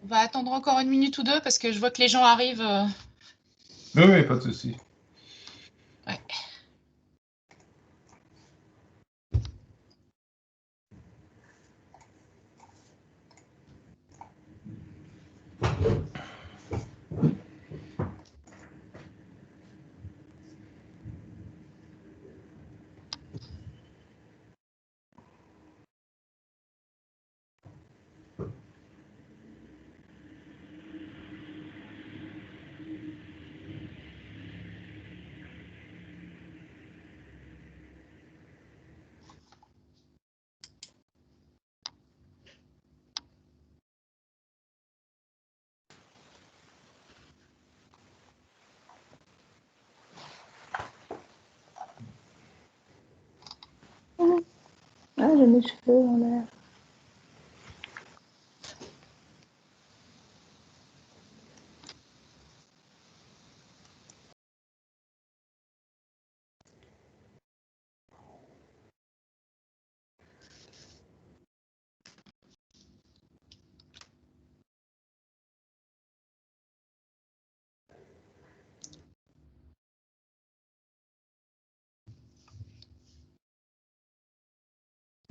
On va attendre encore une minute ou deux parce que je vois que les gens arrivent. Oui, oui, pas de souci. Ouais. Ah, j'ai mes cheveux en l'air.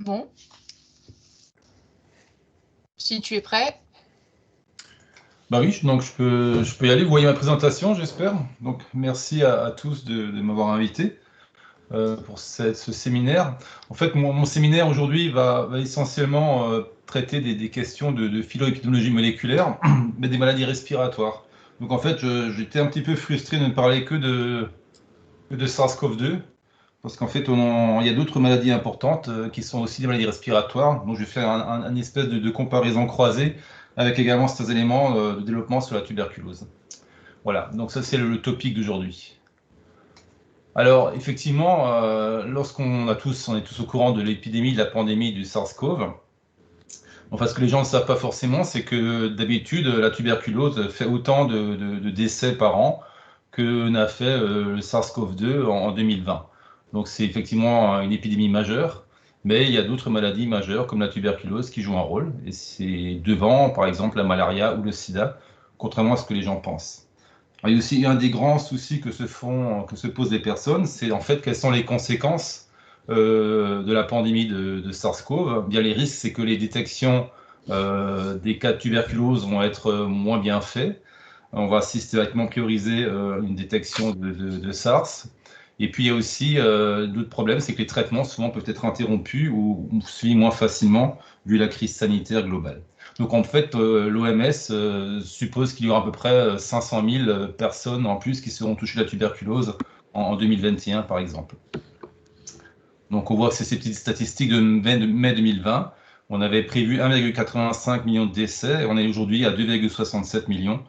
Bon. Si tu es prêt. Bah oui, donc je peux y aller. Vous voyez ma présentation, j'espère. Donc merci à tous de m'avoir invité pour ce séminaire. En fait, mon séminaire aujourd'hui va essentiellement traiter des questions de philo-épidémiologie moléculaire, mais des maladies respiratoires. Donc en fait, j'étais un petit peu frustré de ne parler que de SARS-CoV-2, parce qu'en fait, il y a d'autres maladies importantes qui sont aussi des maladies respiratoires. Donc je vais faire un espèce de comparaison croisée avec également certains éléments de développement sur la tuberculose. Voilà, donc ça c'est le topic d'aujourd'hui. Alors effectivement, lorsqu'on est tous au courant de l'épidémie, de la pandémie du SARS-CoV, enfin ce que les gens ne savent pas forcément, c'est que d'habitude la tuberculose fait autant de décès par an que n'a fait le SARS-CoV-2 en 2020. Donc c'est effectivement une épidémie majeure, mais il y a d'autres maladies majeures comme la tuberculose qui jouent un rôle, et c'est devant par exemple la malaria ou le sida, contrairement à ce que les gens pensent. Il y a aussi un des grands soucis que se posent les personnes, c'est en fait quelles sont les conséquences de la pandémie de SARS-CoV. Bien les risques, c'est que les détections des cas de tuberculose vont être moins bien faites. On va systématiquement prioriser une détection de SARS. Et puis il y a aussi d'autres problèmes, c'est que les traitements souvent peuvent être interrompus ou suivis moins facilement vu la crise sanitaire globale. Donc en fait, l'OMS suppose qu'il y aura à peu près 500 000 personnes en plus qui seront touchées de la tuberculose en 2021 par exemple. Donc on voit que c'est ces petites statistiques de mai 2020. On avait prévu 1,85 million de décès et on est aujourd'hui à 2,67 millions.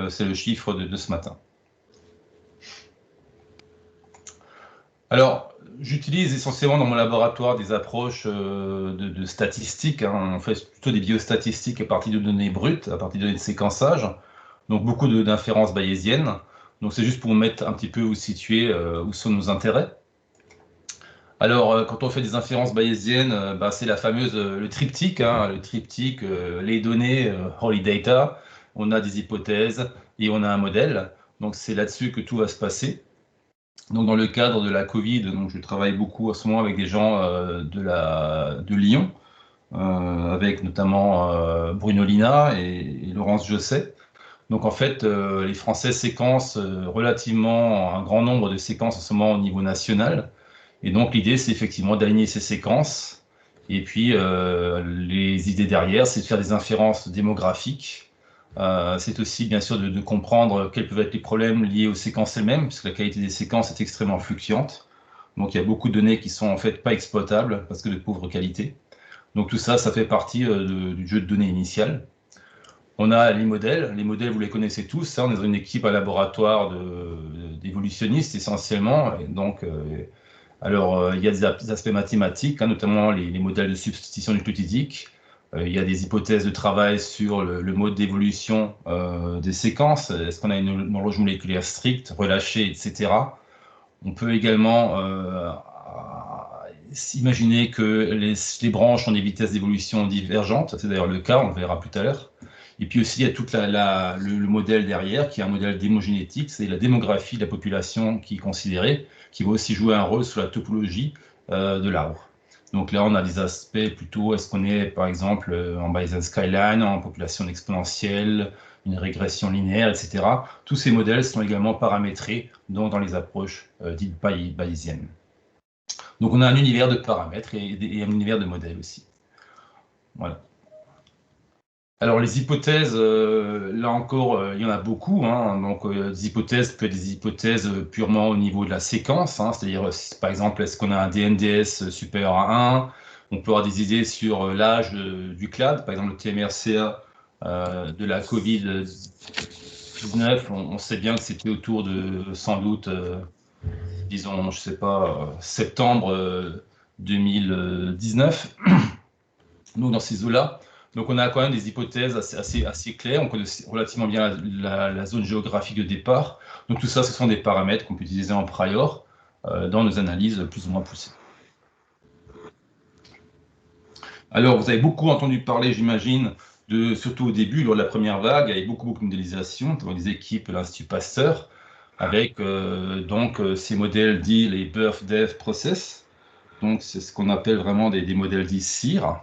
C'est le chiffre de ce matin. Alors, j'utilise essentiellement dans mon laboratoire des approches de statistiques. Hein. On fait plutôt des biostatistiques à partir de données brutes, à partir de données de séquençage. Donc, beaucoup d'inférences bayésiennes. Donc, c'est juste pour mettre un petit peu où situer où sont nos intérêts. Alors, quand on fait des inférences bayésiennes, c'est la fameuse, le triptyque, hein, les données, holy data, on a des hypothèses et on a un modèle. Donc, c'est là-dessus que tout va se passer. Donc, dans le cadre de la Covid, donc, je travaille beaucoup en ce moment avec des gens de Lyon, avec notamment Bruno Lina et Laurence Josset. Donc, en fait, les Français séquencent relativement un grand nombre de séquences en ce moment au niveau national. Et donc, l'idée, c'est effectivement d'aligner ces séquences. Et puis, les idées derrière, c'est de faire des inférences démographiques. C'est aussi, bien sûr, de comprendre quels peuvent être les problèmes liés aux séquences elles-mêmes, puisque la qualité des séquences est extrêmement fluctuante. Donc, il y a beaucoup de données qui sont en fait pas exploitables parce que de pauvre qualité. Donc, tout ça, ça fait partie du jeu de données initial. On a les modèles. Les modèles, vous les connaissez tous. Hein, on est dans une équipe, un laboratoire d'évolutionnistes essentiellement. Et donc, alors, il y a des aspects mathématiques, hein, notamment les modèles de substitution nucléotidique. Il y a des hypothèses de travail sur le mode d'évolution des séquences. Est-ce qu'on a une horloge moléculaire stricte, relâchée, etc. On peut également s'imaginer que les branches ont des vitesses d'évolution divergentes. C'est d'ailleurs le cas, on le verra plus à l'heure. Et puis aussi, il y a tout le modèle derrière, qui est un modèle démogénétique, c'est la démographie de la population qui est considérée, qui va aussi jouer un rôle sur la topologie de l'arbre. Donc là, on a des aspects plutôt, est-ce qu'on est par exemple en Bayesian Skyline, en population exponentielle, une régression linéaire, etc. Tous ces modèles sont également paramétrés dans les approches dites bayésiennes. Donc on a un univers de paramètres et un univers de modèles aussi. Voilà. Alors les hypothèses, là encore, il y en a beaucoup. Hein. Donc des hypothèses peuvent être des hypothèses purement au niveau de la séquence, hein. C'est-à-dire par exemple, est-ce qu'on a un DNDS supérieur à 1? On peut avoir des idées sur l'âge du clade, par exemple le TMRCA de la Covid-19. On sait bien que c'était autour de sans doute, disons, je sais pas, septembre 2019. Nous dans ces eaux-là. Donc on a quand même des hypothèses assez claires, on connaît relativement bien la zone géographique de départ. Donc tout ça, ce sont des paramètres qu'on peut utiliser en prior dans nos analyses plus ou moins poussées. Alors vous avez beaucoup entendu parler, j'imagine, surtout au début, lors de la première vague, il y avait beaucoup de modélisation dans les équipes de l'Institut Pasteur, avec donc ces modèles dits les birth-death process. Donc c'est ce qu'on appelle vraiment des modèles dits CIR,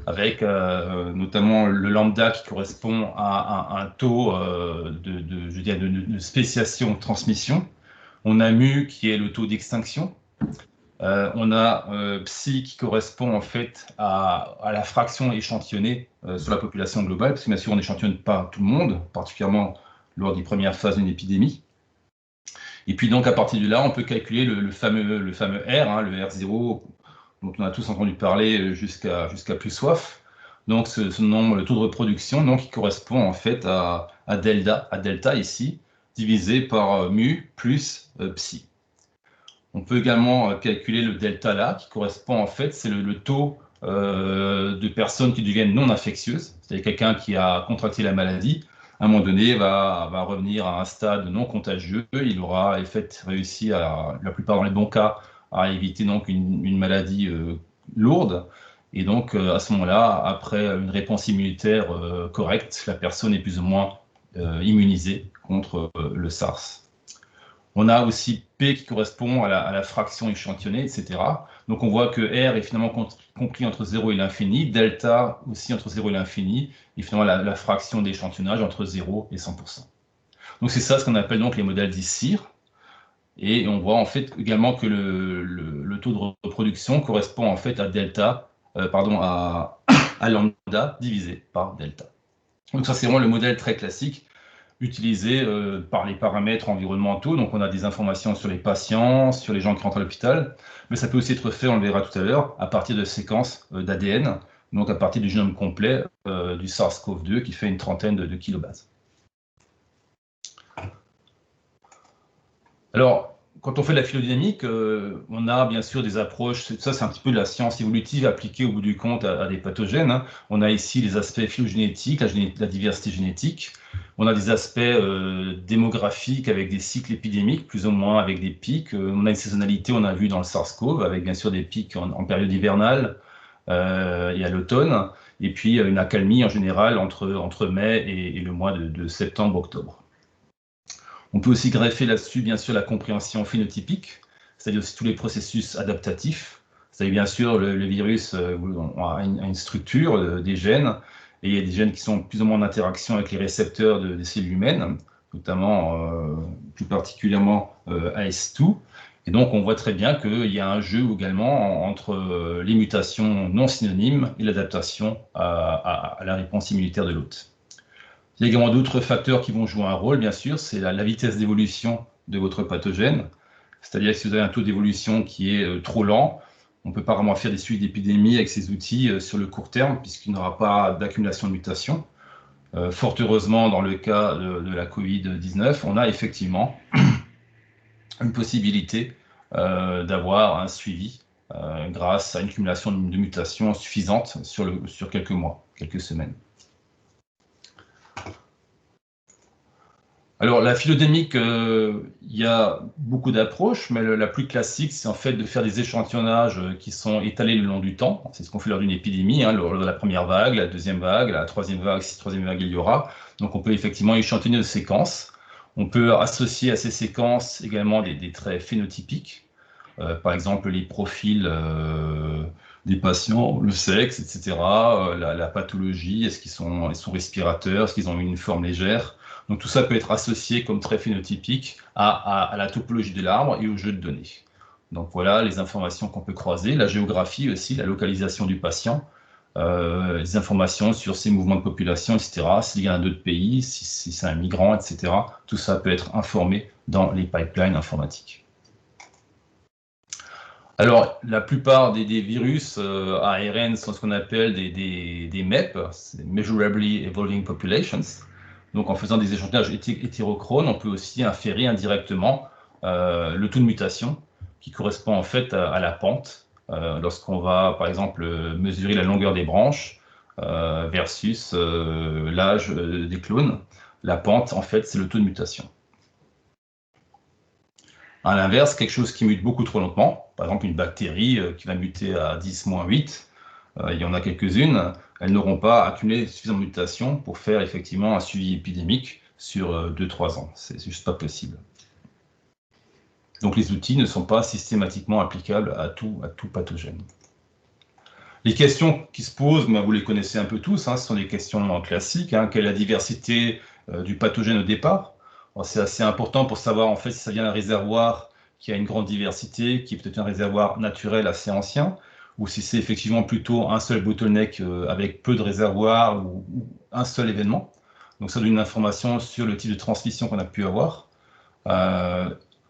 avec notamment le lambda qui correspond à un taux de spéciation transmission. On a mu qui est le taux d'extinction. On a psi qui correspond en fait à la fraction échantillonnée sur la population globale, parce que bien sûr on n'échantillonne pas tout le monde, particulièrement lors des premières phases d'une épidémie. Et puis donc à partir de là, on peut calculer le fameux R, hein, le R0, dont on a tous entendu parler jusqu'à plus soif. Donc ce nombre, le taux de reproduction, donc qui correspond en fait à delta ici, divisé par mu plus psi. On peut également calculer le delta là, qui correspond en fait, c'est le taux de personnes qui deviennent non infectieuses, c'est-à-dire quelqu'un qui a contracté la maladie, à un moment donné va revenir à un stade non contagieux, il aura en fait réussi, la plupart dans les bons cas, à éviter donc une maladie lourde. Et donc, à ce moment-là, après une réponse immunitaire correcte, la personne est plus ou moins immunisée contre le SARS. On a aussi P qui correspond à la fraction échantillonnée, etc. Donc, on voit que R est finalement compris entre 0 et l'infini, delta aussi entre 0 et l'infini, et finalement la fraction d'échantillonnage entre 0 et 100%. Donc, c'est ça ce qu'on appelle donc les modèles dits CIR. Et on voit en fait également que le taux de reproduction correspond en fait à delta, à lambda divisé par delta. Donc ça c'est vraiment le modèle très classique utilisé par les paramètres environnementaux. Donc on a des informations sur les patients, sur les gens qui rentrent à l'hôpital, mais ça peut aussi être fait, on le verra tout à l'heure, à partir de séquences d'ADN, donc à partir du génome complet du SARS-CoV-2 qui fait une trentaine de kilobases. Alors, quand on fait de la phylodynamique, on a bien sûr des approches, ça c'est un petit peu de la science évolutive appliquée au bout du compte à des pathogènes, hein. On a ici les aspects phylogénétiques, la diversité génétique. On a des aspects démographiques avec des cycles épidémiques, plus ou moins avec des pics. On a une saisonnalité, on a vu dans le SARS-CoV, avec bien sûr des pics en période hivernale et à l'automne, et puis une accalmie en général entre mai et le mois de septembre-octobre. On peut aussi greffer là-dessus, bien sûr, la compréhension phénotypique, c'est-à-dire aussi tous les processus adaptatifs. C'est-à-dire, bien sûr, le virus a une structure des gènes, et il y a des gènes qui sont plus ou moins en interaction avec les récepteurs des cellules humaines, notamment, plus particulièrement AS2. Et donc, on voit très bien qu'il y a un jeu également entre les mutations non synonymes et l'adaptation à la réponse immunitaire de l'hôte. Il y a également d'autres facteurs qui vont jouer un rôle, bien sûr, c'est la vitesse d'évolution de votre pathogène. C'est-à-dire que si vous avez un taux d'évolution qui est trop lent, on ne peut pas vraiment faire des suivis d'épidémie avec ces outils sur le court terme, puisqu'il n'y aura pas d'accumulation de mutations. Fort heureusement, dans le cas de la Covid-19, on a effectivement une possibilité d'avoir un suivi grâce à une accumulation de mutations suffisante sur quelques mois, quelques semaines. Alors, la phylodémique, il y a beaucoup d'approches, mais la plus classique, c'est en fait de faire des échantillonnages qui sont étalés le long du temps. C'est ce qu'on fait lors d'une épidémie, hein, lors de la première vague, la deuxième vague, la troisième vague, si troisième vague il y aura. Donc, on peut effectivement échantillonner des séquences. On peut associer à ces séquences également des traits phénotypiques, par exemple les profils des patients, le sexe, etc., la pathologie, est-ce qu'ils sont respirateurs, est-ce qu'ils ont une forme légère. Donc tout ça peut être associé comme trait phénotypique à la topologie de l'arbre et au jeu de données. Donc voilà les informations qu'on peut croiser, la géographie aussi, la localisation du patient, les informations sur ses mouvements de population, etc., s'il y a d'autres pays, si c'est un migrant, etc. Tout ça peut être informé dans les pipelines informatiques. Alors, la plupart des virus ARN sont ce qu'on appelle des MEP, Measurably Evolving Populations. Donc, en faisant des échantillons hétérochrones, on peut aussi inférer indirectement le taux de mutation qui correspond en fait à la pente. Lorsqu'on va, par exemple, mesurer la longueur des branches versus l'âge des clones, la pente, en fait, c'est le taux de mutation. À l'inverse, quelque chose qui mute beaucoup trop lentement, par exemple une bactérie qui va muter à 10-8, il y en a quelques-unes, elles n'auront pas accumulé suffisamment de mutations pour faire effectivement un suivi épidémique sur 2-3 ans. C'est juste pas possible. Donc les outils ne sont pas systématiquement applicables à tout pathogène. Les questions qui se posent, vous les connaissez un peu tous, hein, ce sont des questions classiques. Hein, quelle est la diversité du pathogène au départ? C'est assez important pour savoir en fait si ça vient d'un réservoir qui a une grande diversité, qui est peut-être un réservoir naturel assez ancien, ou si c'est effectivement plutôt un seul bottleneck avec peu de réservoirs ou un seul événement. Donc ça donne une information sur le type de transmission qu'on a pu avoir.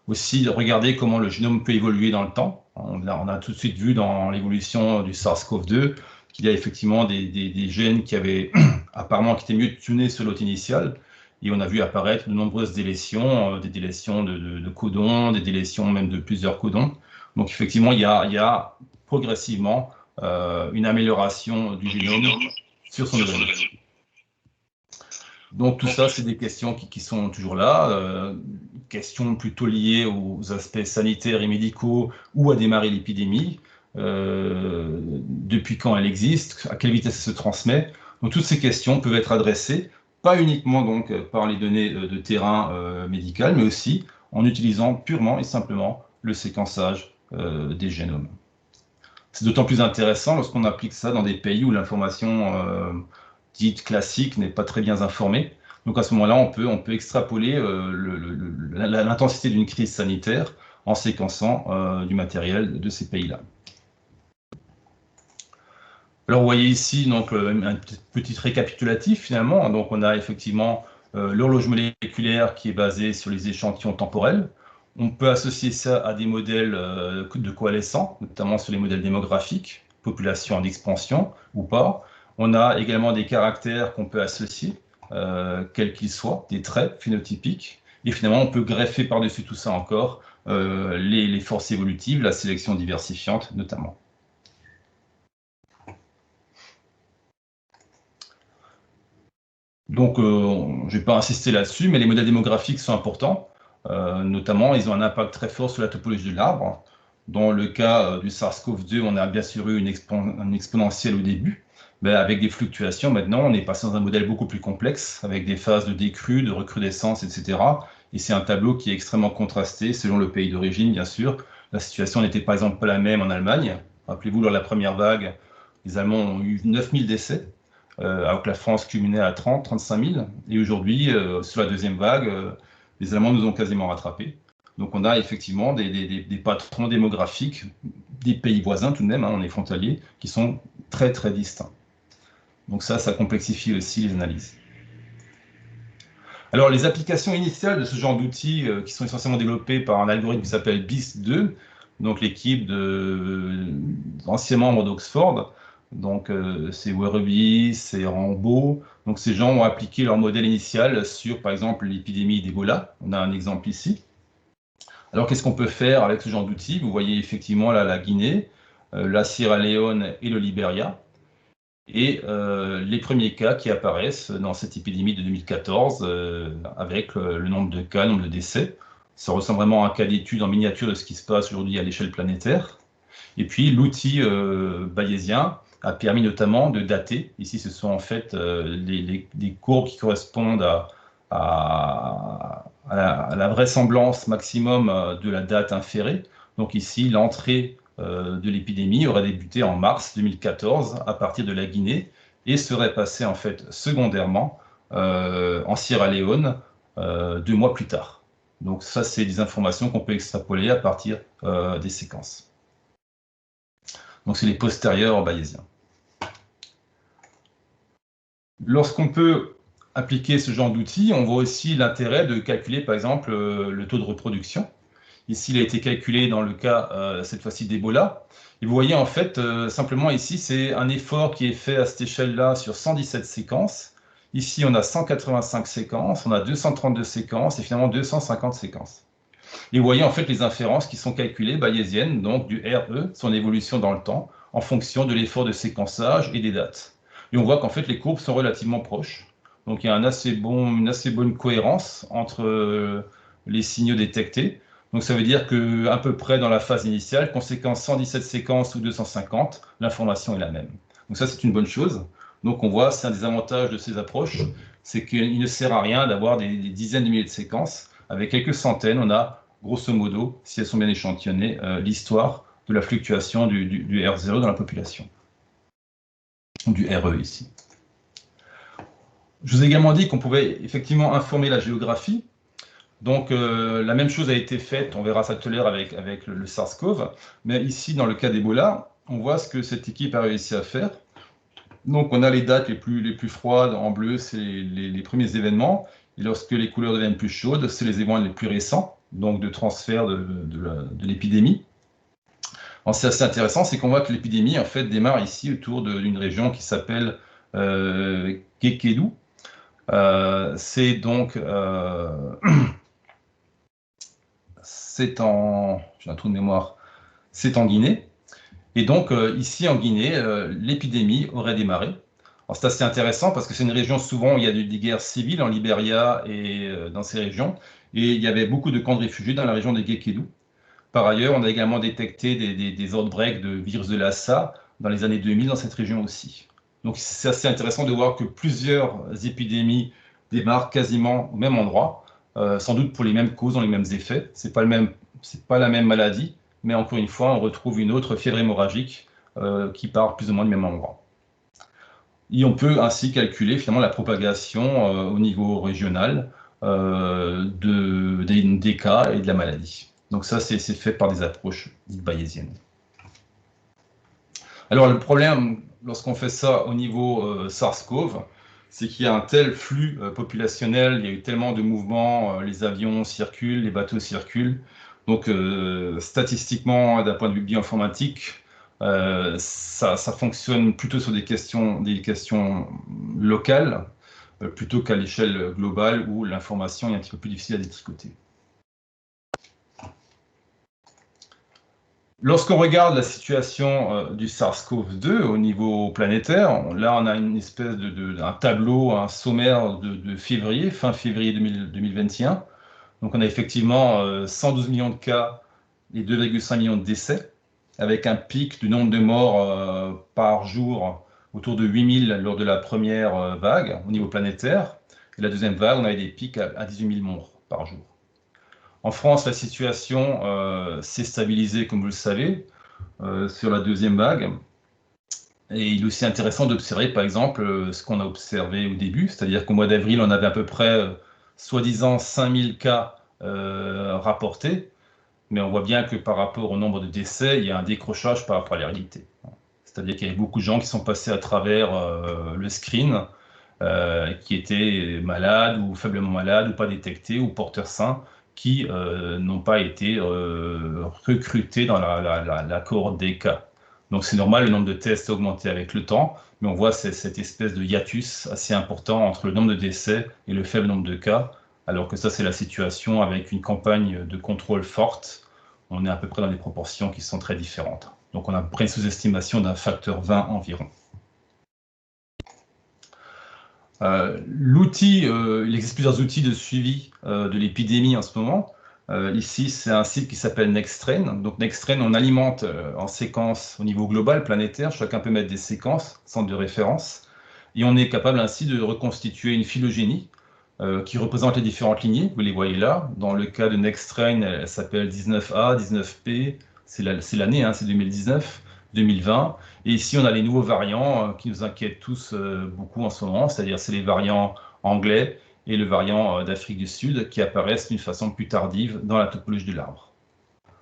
Aussi, regarder comment le génome peut évoluer dans le temps. On a tout de suite vu dans l'évolution du SARS-CoV-2 qu'il y a effectivement des gènes qui avaient apparemment qui étaient mieux tunés sur l'hôte initial. Et on a vu apparaître de nombreuses délétions, des délétions de codons, des délétions même de plusieurs codons. Donc effectivement, il y a progressivement une amélioration du génome sur son évolution. Donc tout ça, c'est des questions qui sont toujours là, questions plutôt liées aux aspects sanitaires et médicaux ou à démarrer l'épidémie, depuis quand elle existe, à quelle vitesse elle se transmet. Donc toutes ces questions peuvent être adressées, pas uniquement donc par les données de terrain médical, mais aussi en utilisant purement et simplement le séquençage des génomes. C'est d'autant plus intéressant lorsqu'on applique ça dans des pays où l'information dite classique n'est pas très bien informée. Donc à ce moment-là, on peut extrapoler l'intensité d'une crise sanitaire en séquençant du matériel de ces pays-là. Alors vous voyez ici donc, un petit récapitulatif finalement. Donc on a effectivement l'horloge moléculaire qui est basée sur les échantillons temporels. On peut associer ça à des modèles de coalescents, notamment sur les modèles démographiques, population en expansion ou pas. On a également des caractères qu'on peut associer, quels qu'ils soient, des traits phénotypiques. Et finalement, on peut greffer par-dessus tout ça encore les forces évolutives, la sélection diversifiante notamment. Donc, je ne vais pas insister là-dessus, mais les modèles démographiques sont importants. Notamment, ils ont un impact très fort sur la topologie de l'arbre. Dans le cas du SARS-CoV-2, on a bien sûr eu une exponentielle au début. Mais avec des fluctuations, maintenant, on est passé dans un modèle beaucoup plus complexe, avec des phases de décrue, de recrudescence, etc. Et c'est un tableau qui est extrêmement contrasté selon le pays d'origine, bien sûr. La situation n'était par exemple pas la même en Allemagne. Rappelez-vous, lors de la première vague, les Allemands ont eu 9000 décès. Alors que la France culminait à 35 000. Et aujourd'hui, sur la deuxième vague, les Allemands nous ont quasiment rattrapés. Donc on a effectivement des patrons démographiques des pays voisins tout de même, hein, on est frontaliers, qui sont très très distincts. Donc ça complexifie aussi les analyses. Alors les applications initiales de ce genre d'outils qui sont essentiellement développées par un algorithme qui s'appelle BIS2, donc l'équipe d'anciens membres d'Oxford, donc c'est Werreby, c'est Rambaud. Donc ces gens ont appliqué leur modèle initial sur, par exemple, l'épidémie d'Ebola. On a un exemple ici. Alors qu'est-ce qu'on peut faire avec ce genre d'outils? Vous voyez effectivement là la Guinée, la Sierra Leone et le Libéria. et les premiers cas qui apparaissent dans cette épidémie de 2014 avec le nombre de cas, le nombre de décès. Ça ressemble vraiment à un cas d'étude en miniature de ce qui se passe aujourd'hui à l'échelle planétaire. Et puis l'outil bayésien a permis notamment de dater. Ici, ce sont en fait les courbes qui correspondent à la vraisemblance maximum de la date inférée. Donc ici, l'entrée de l'épidémie aurait débuté en mars 2014 à partir de la Guinée et serait passée en fait secondairement en Sierra Leone 2 mois plus tard. Donc ça, c'est des informations qu'on peut extrapoler à partir des séquences. Donc c'est les postérieurs bayésiens. Lorsqu'on peut appliquer ce genre d'outils, on voit aussi l'intérêt de calculer par exemple le taux de reproduction. Ici, il a été calculé dans le cas, cette fois-ci, d'Ebola. Et vous voyez, en fait, simplement ici, c'est un effort qui est fait à cette échelle-là sur 117 séquences. Ici, on a 185 séquences, on a 232 séquences et finalement 250 séquences. Et vous voyez, en fait, les inférences qui sont calculées, bayésiennes, donc du RE, son évolution dans le temps, en fonction de l'effort de séquençage et des dates. Et on voit qu'en fait, les courbes sont relativement proches. Donc, il y a une assez bonne cohérence entre les signaux détectés. Donc ça veut dire qu'à peu près dans la phase initiale, conséquence 117 séquences ou 250, l'information est la même. Donc ça, c'est une bonne chose. Donc on voit, c'est un des avantages de ces approches, c'est qu'il ne sert à rien d'avoir des dizaines de milliers de séquences. Avec quelques centaines, on a, grosso modo, si elles sont bien échantillonnées, l'histoire de la fluctuation du R0 dans la population. Du RE ici. Je vous ai également dit qu'on pouvait effectivement informer la géographie. Donc la même chose a été faite, on verra ça tout à l'heure avec le SARS-CoV, mais ici dans le cas d'Ebola, on voit ce que cette équipe a réussi à faire. Donc on a les dates les plus froides, en bleu c'est les premiers événements, et lorsque les couleurs deviennent plus chaudes, c'est les événements les plus récents, donc de transfert de l'épidémie. C'est assez intéressant, c'est qu'on voit que l'épidémie en fait démarre ici autour d'une région qui s'appelle Kekedu. C'est donc j'ai un trou de mémoire, c'est en Guinée. Et donc, ici en Guinée, l'épidémie aurait démarré. Alors, c'est assez intéressant parce que c'est une région souvent où il y a des guerres civiles, en Libéria et dans ces régions. Et il y avait beaucoup de camps de réfugiés dans la région de Gekedu. Par ailleurs, on a également détecté des outbreaks de virus de Lassa dans les années 2000 dans cette région aussi. Donc, c'est assez intéressant de voir que plusieurs épidémies démarrent quasiment au même endroit. Sans doute pour les mêmes causes, dans les mêmes effets. C'est pas la même maladie, mais encore une fois, on retrouve une autre fièvre hémorragique qui part plus ou moins du même endroit. Et on peut ainsi calculer finalement la propagation au niveau régional des cas et de la maladie. Donc ça, c'est fait par des approches bayésiennes. Alors le problème, lorsqu'on fait ça au niveau SARS-CoV, c'est qu'il y a un tel flux populationnel, il y a eu tellement de mouvements, les avions circulent, les bateaux circulent. Donc statistiquement, d'un point de vue bioinformatique, ça fonctionne plutôt sur des questions locales, plutôt qu'à l'échelle globale où l'information est un petit peu plus difficile à détricoter. Lorsqu'on regarde la situation du SARS-CoV-2 au niveau planétaire, là on a une espèce un tableau, un sommaire de février, fin février 2021. Donc on a effectivement 112 millions de cas et 2,5 millions de décès, avec un pic du nombre de morts par jour autour de 8000 lors de la première vague au niveau planétaire. Et la deuxième vague, on avait des pics à 18 000 morts par jour. En France, la situation s'est stabilisée, comme vous le savez, sur la deuxième vague. Et il est aussi intéressant d'observer, par exemple, ce qu'on a observé au début, c'est-à-dire qu'au mois d'avril, on avait à peu près, soi-disant, 5000 cas rapportés, mais on voit bien que par rapport au nombre de décès, il y a un décrochage par rapport à la réalité. C'est-à-dire qu'il y avait beaucoup de gens qui sont passés à travers le screen, qui étaient malades ou faiblement malades ou pas détectés ou porteurs sains, qui n'ont pas été recrutés dans la cohorte des cas. Donc c'est normal, le nombre de tests a augmenté avec le temps, mais on voit cette espèce de hiatus assez important entre le nombre de décès et le faible nombre de cas, alors que ça c'est la situation avec une campagne de contrôle forte. On est à peu près dans des proportions qui sont très différentes. Donc on a à peu près une sous-estimation d'un facteur 20 environ. Il existe plusieurs outils de suivi de l'épidémie en ce moment. Ici, c'est un site qui s'appelle Nextstrain. Donc Nextstrain, on alimente en séquence au niveau global, planétaire. Chacun peut mettre des séquences, centres de référence. Et on est capable ainsi de reconstituer une phylogénie qui représente les différentes lignées. Vous les voyez là. Dans le cas de Nextstrain, elle s'appelle 19A, 19P. C'est l'année, hein, c'est 2019, 2020. Et ici, on a les nouveaux variants qui nous inquiètent tous beaucoup en ce moment, c'est-à-dire c'est les variants anglais et le variant d'Afrique du Sud qui apparaissent d'une façon plus tardive dans la topologie de l'arbre.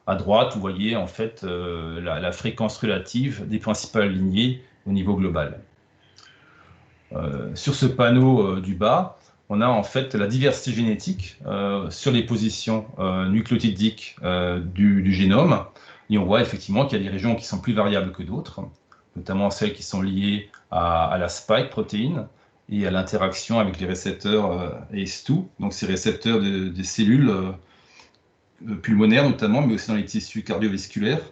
À droite, vous voyez en fait la fréquence relative des principales lignées au niveau global. Sur ce panneau du bas, on a en fait la diversité génétique sur les positions nucléotidiques du génome. Et on voit effectivement qu'il y a des régions qui sont plus variables que d'autres, notamment celles qui sont liées à la spike protéine et à l'interaction avec les récepteurs ACE2, donc ces récepteurs des cellules pulmonaires notamment, mais aussi dans les tissus cardiovasculaires,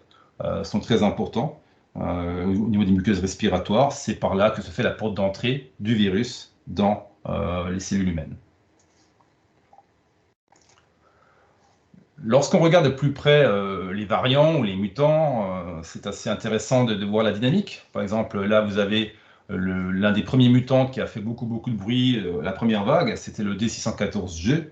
sont très importants. Au niveau des muqueuses respiratoires, c'est par là que se fait la porte d'entrée du virus dans les cellules humaines. Lorsqu'on regarde de plus près les variants ou les mutants, c'est assez intéressant de voir la dynamique. Par exemple, là, vous avez l'un des premiers mutants qui a fait beaucoup de bruit, la première vague, c'était le D614G.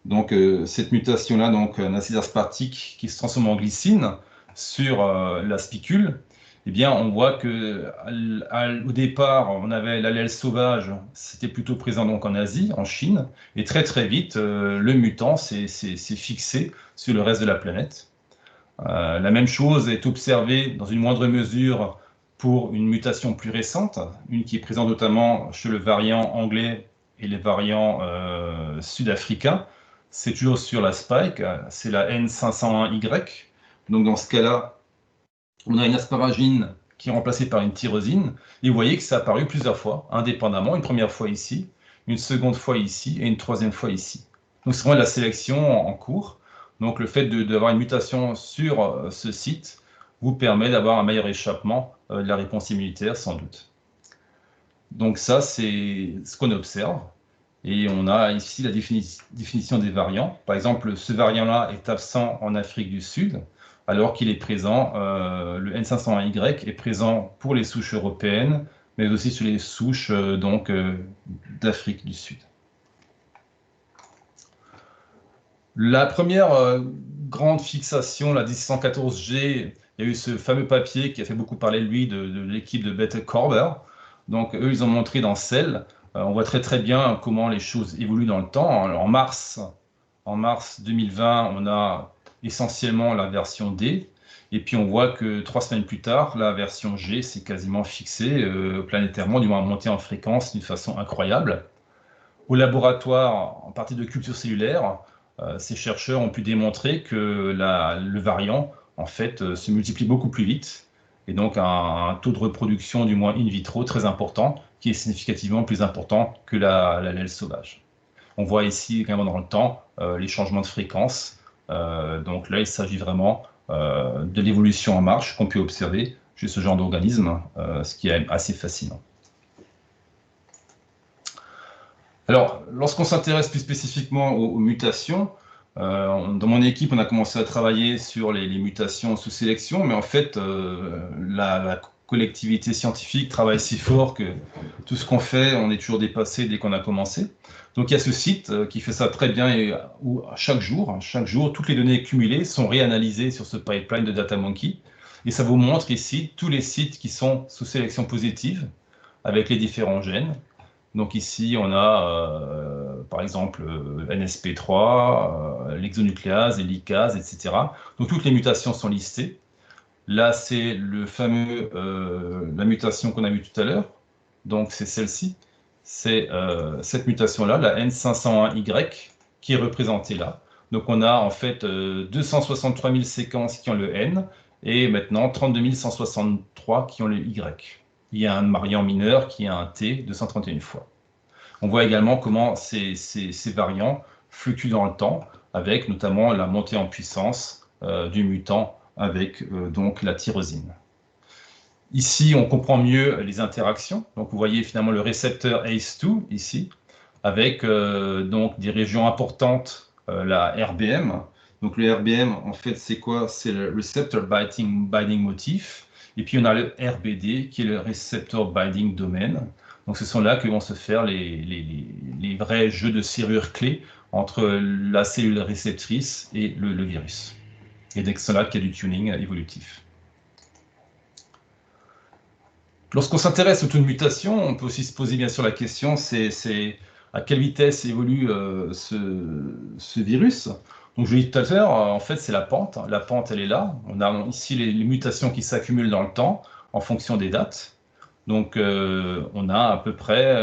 Donc, cette mutation-là, donc un acide aspartique qui se transforme en glycine sur la spicule, eh bien, on voit qu'au départ, on avait l'allèle sauvage, c'était plutôt présent donc en Asie, en Chine, et très vite, le mutant s'est fixé sur le reste de la planète. La même chose est observée dans une moindre mesure pour une mutation plus récente, une qui est présente notamment chez le variant anglais et les variants sud-africains. C'est toujours sur la spike, c'est la N501Y. Donc dans ce cas-là, on a une asparagine qui est remplacée par une tyrosine, et vous voyez que ça a apparu plusieurs fois, indépendamment, une première fois ici, une seconde fois ici, et une troisième fois ici. Donc c'est vraiment de la sélection en cours. Donc le fait d'avoir une mutation sur ce site vous permet d'avoir un meilleur échappement de la réponse immunitaire, sans doute. Donc ça, c'est ce qu'on observe. Et on a ici la définition des variants. Par exemple, ce variant-là est absent en Afrique du Sud, alors qu'il est présent, le N501Y est présent pour les souches européennes, mais aussi sur les souches d'Afrique du Sud. La première grande fixation, la 1614G, il y a eu ce fameux papier qui a fait beaucoup parler de lui, de l'équipe de Bette Korber. Donc eux, ils ont montré dans Cell, on voit très bien comment les choses évoluent dans le temps. Alors, en mars 2020, on a essentiellement la version D, et puis on voit que 3 semaines plus tard, la version G s'est quasiment fixée planétairement, du moins montée en fréquence d'une façon incroyable. Au laboratoire, en partie de culture cellulaire, ces chercheurs ont pu démontrer que le variant, en fait, se multiplie beaucoup plus vite, et donc un taux de reproduction, du moins in vitro, très important, qui est significativement plus important que l'allèle sauvage. On voit ici, également dans le temps, les changements de fréquence. Donc là, il s'agit vraiment de l'évolution en marche qu'on peut observer chez ce genre d'organisme, ce qui est assez fascinant. Alors, lorsqu'on s'intéresse plus spécifiquement aux mutations, dans mon équipe, on a commencé à travailler sur les mutations sous sélection, mais en fait, la collectivité scientifique travaille si fort que tout ce qu'on fait, on est toujours dépassé dès qu'on a commencé. Donc il y a ce site qui fait ça très bien, et où chaque jour, toutes les données cumulées sont réanalysées sur ce pipeline de DataMonkey, et ça vous montre ici tous les sites qui sont sous sélection positive avec les différents gènes. Donc ici, on a par exemple NSP3, l'exonucléase, les licases, etc. Donc toutes les mutations sont listées. Là, c'est la mutation qu'on a vue tout à l'heure. Donc c'est celle-ci. C'est cette mutation-là, la N501Y, qui est représentée là. Donc on a en fait 263 000 séquences qui ont le N, et maintenant 32 163 qui ont le Y. Il y a un variant mineur qui a un T 231 fois. On voit également comment ces variants fluctuent dans le temps, avec notamment la montée en puissance du mutant avec donc la tyrosine. Ici, on comprend mieux les interactions. Donc, vous voyez finalement le récepteur ACE2 ici, avec donc des régions importantes, la RBM. Donc, le RBM, en fait, c'est quoi? C'est le Receptor Binding Motif. Et puis, on a le RBD, qui est le Receptor Binding Domain. Donc, ce sont là que vont se faire les vrais jeux de serrure clés entre la cellule réceptrice et le virus. Et dès que c'est là qu'il y a du tuning évolutif. Lorsqu'on s'intéresse au taux de mutation, on peut aussi se poser bien sûr la question, c'est à quelle vitesse évolue ce virus. Donc je l'ai dit tout à l'heure, en fait c'est la pente. La pente elle est là. On a ici les mutations qui s'accumulent dans le temps en fonction des dates. Donc on a à peu près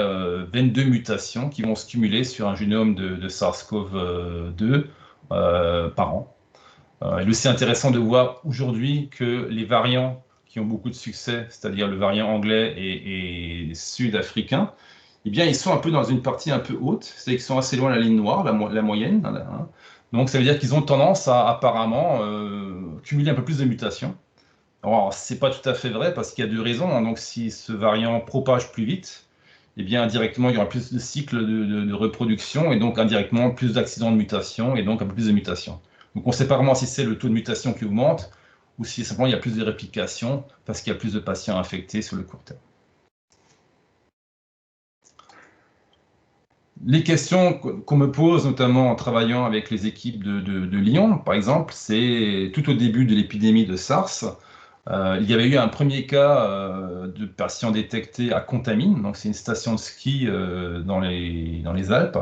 22 mutations qui vont se cumuler sur un génome de SARS-CoV-2 par an. Il est aussi intéressant de voir aujourd'hui que les variants qui ont beaucoup de succès, c'est-à-dire le variant anglais et sud-africain, eh bien, ils sont un peu dans une partie un peu haute, c'est-à-dire qu'ils sont assez loin de la ligne noire, la moyenne. Hein. Donc, ça veut dire qu'ils ont tendance à apparemment cumuler un peu plus de mutations. Alors, c'est pas tout à fait vrai parce qu'il y a deux raisons. Hein. Donc, si ce variant propage plus vite, eh bien, indirectement, il y aura plus de cycles de reproduction et donc indirectement plus d'accidents de mutation et donc un peu plus de mutations. Donc, on ne sait pas vraiment si c'est le taux de mutation qui augmente ou si simplement il y a plus de réplication parce qu'il y a plus de patients infectés sur le court terme. Les questions qu'on me pose, notamment en travaillant avec les équipes de Lyon, par exemple, c'est tout au début de l'épidémie de SARS, il y avait eu un premier cas de patients détectés à Contamine, donc c'est une station de ski dans les Alpes,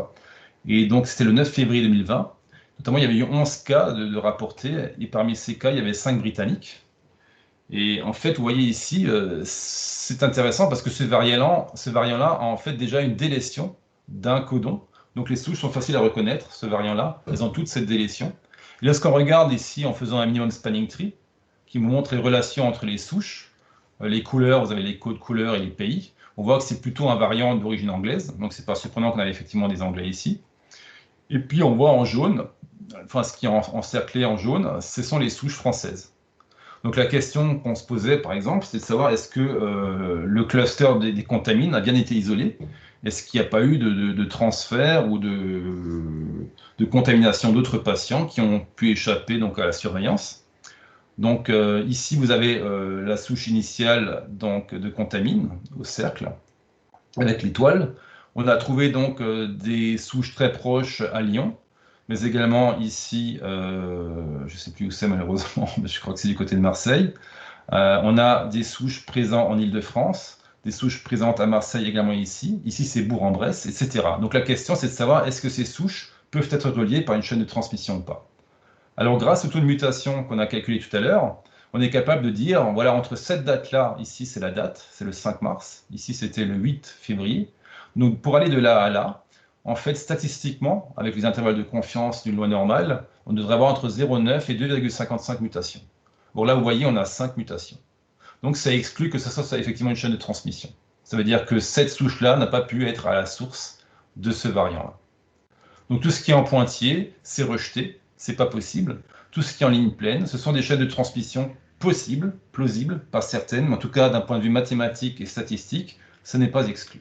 et donc c'était le 9 février 2020. Notamment, il y avait eu 11 cas de rapportés, et parmi ces cas, il y avait 5 Britanniques. Et en fait, vous voyez ici, c'est intéressant parce que ce variant-là a en fait déjà une délétion d'un codon. Donc les souches sont faciles à reconnaître, ce variant-là, elles ont toute cette délétion. Et lorsqu'on regarde ici en faisant un minimum spanning tree, qui vous montre les relations entre les souches, les couleurs, vous avez les codes couleurs et les pays, on voit que c'est plutôt un variant d'origine anglaise, donc c'est pas surprenant qu'on ait effectivement des Anglais ici. Et puis on voit en jaune, enfin ce qui est encerclé en jaune, ce sont les souches françaises. Donc la question qu'on se posait, par exemple, c'est de savoir est-ce que le cluster des contamines a bien été isolé? Est-ce qu'il n'y a pas eu de transfert ou de contamination d'autres patients qui ont pu échapper donc, à la surveillance? Donc ici, vous avez la souche initiale donc, de contamine au cercle, avec l'étoile. On a trouvé donc des souches très proches à Lyon, mais également ici, je ne sais plus où c'est malheureusement, mais je crois que c'est du côté de Marseille. On a des souches présentes en Île-de-France, des souches présentes à Marseille également ici. Ici, c'est Bourg-en-Bresse, etc. Donc la question, c'est de savoir est-ce que ces souches peuvent être reliées par une chaîne de transmission ou pas. Alors grâce au taux de mutation qu'on a calculé tout à l'heure, on est capable de dire, voilà, entre cette date-là, ici c'est la date, c'est le 5 mars, ici c'était le 8 février. Donc pour aller de là à là, en fait, statistiquement, avec les intervalles de confiance d'une loi normale, on devrait avoir entre 0,9 et 2,55 mutations. Bon, là, vous voyez, on a 5 mutations. Donc, ça exclut que ce soit effectivement une chaîne de transmission. Ça veut dire que cette souche-là n'a pas pu être à la source de ce variant-là. Donc, tout ce qui est en pointillé, c'est rejeté, c'est pas possible. Tout ce qui est en ligne pleine, ce sont des chaînes de transmission possibles, plausibles, pas certaines, mais en tout cas, d'un point de vue mathématique et statistique, ce n'est pas exclu.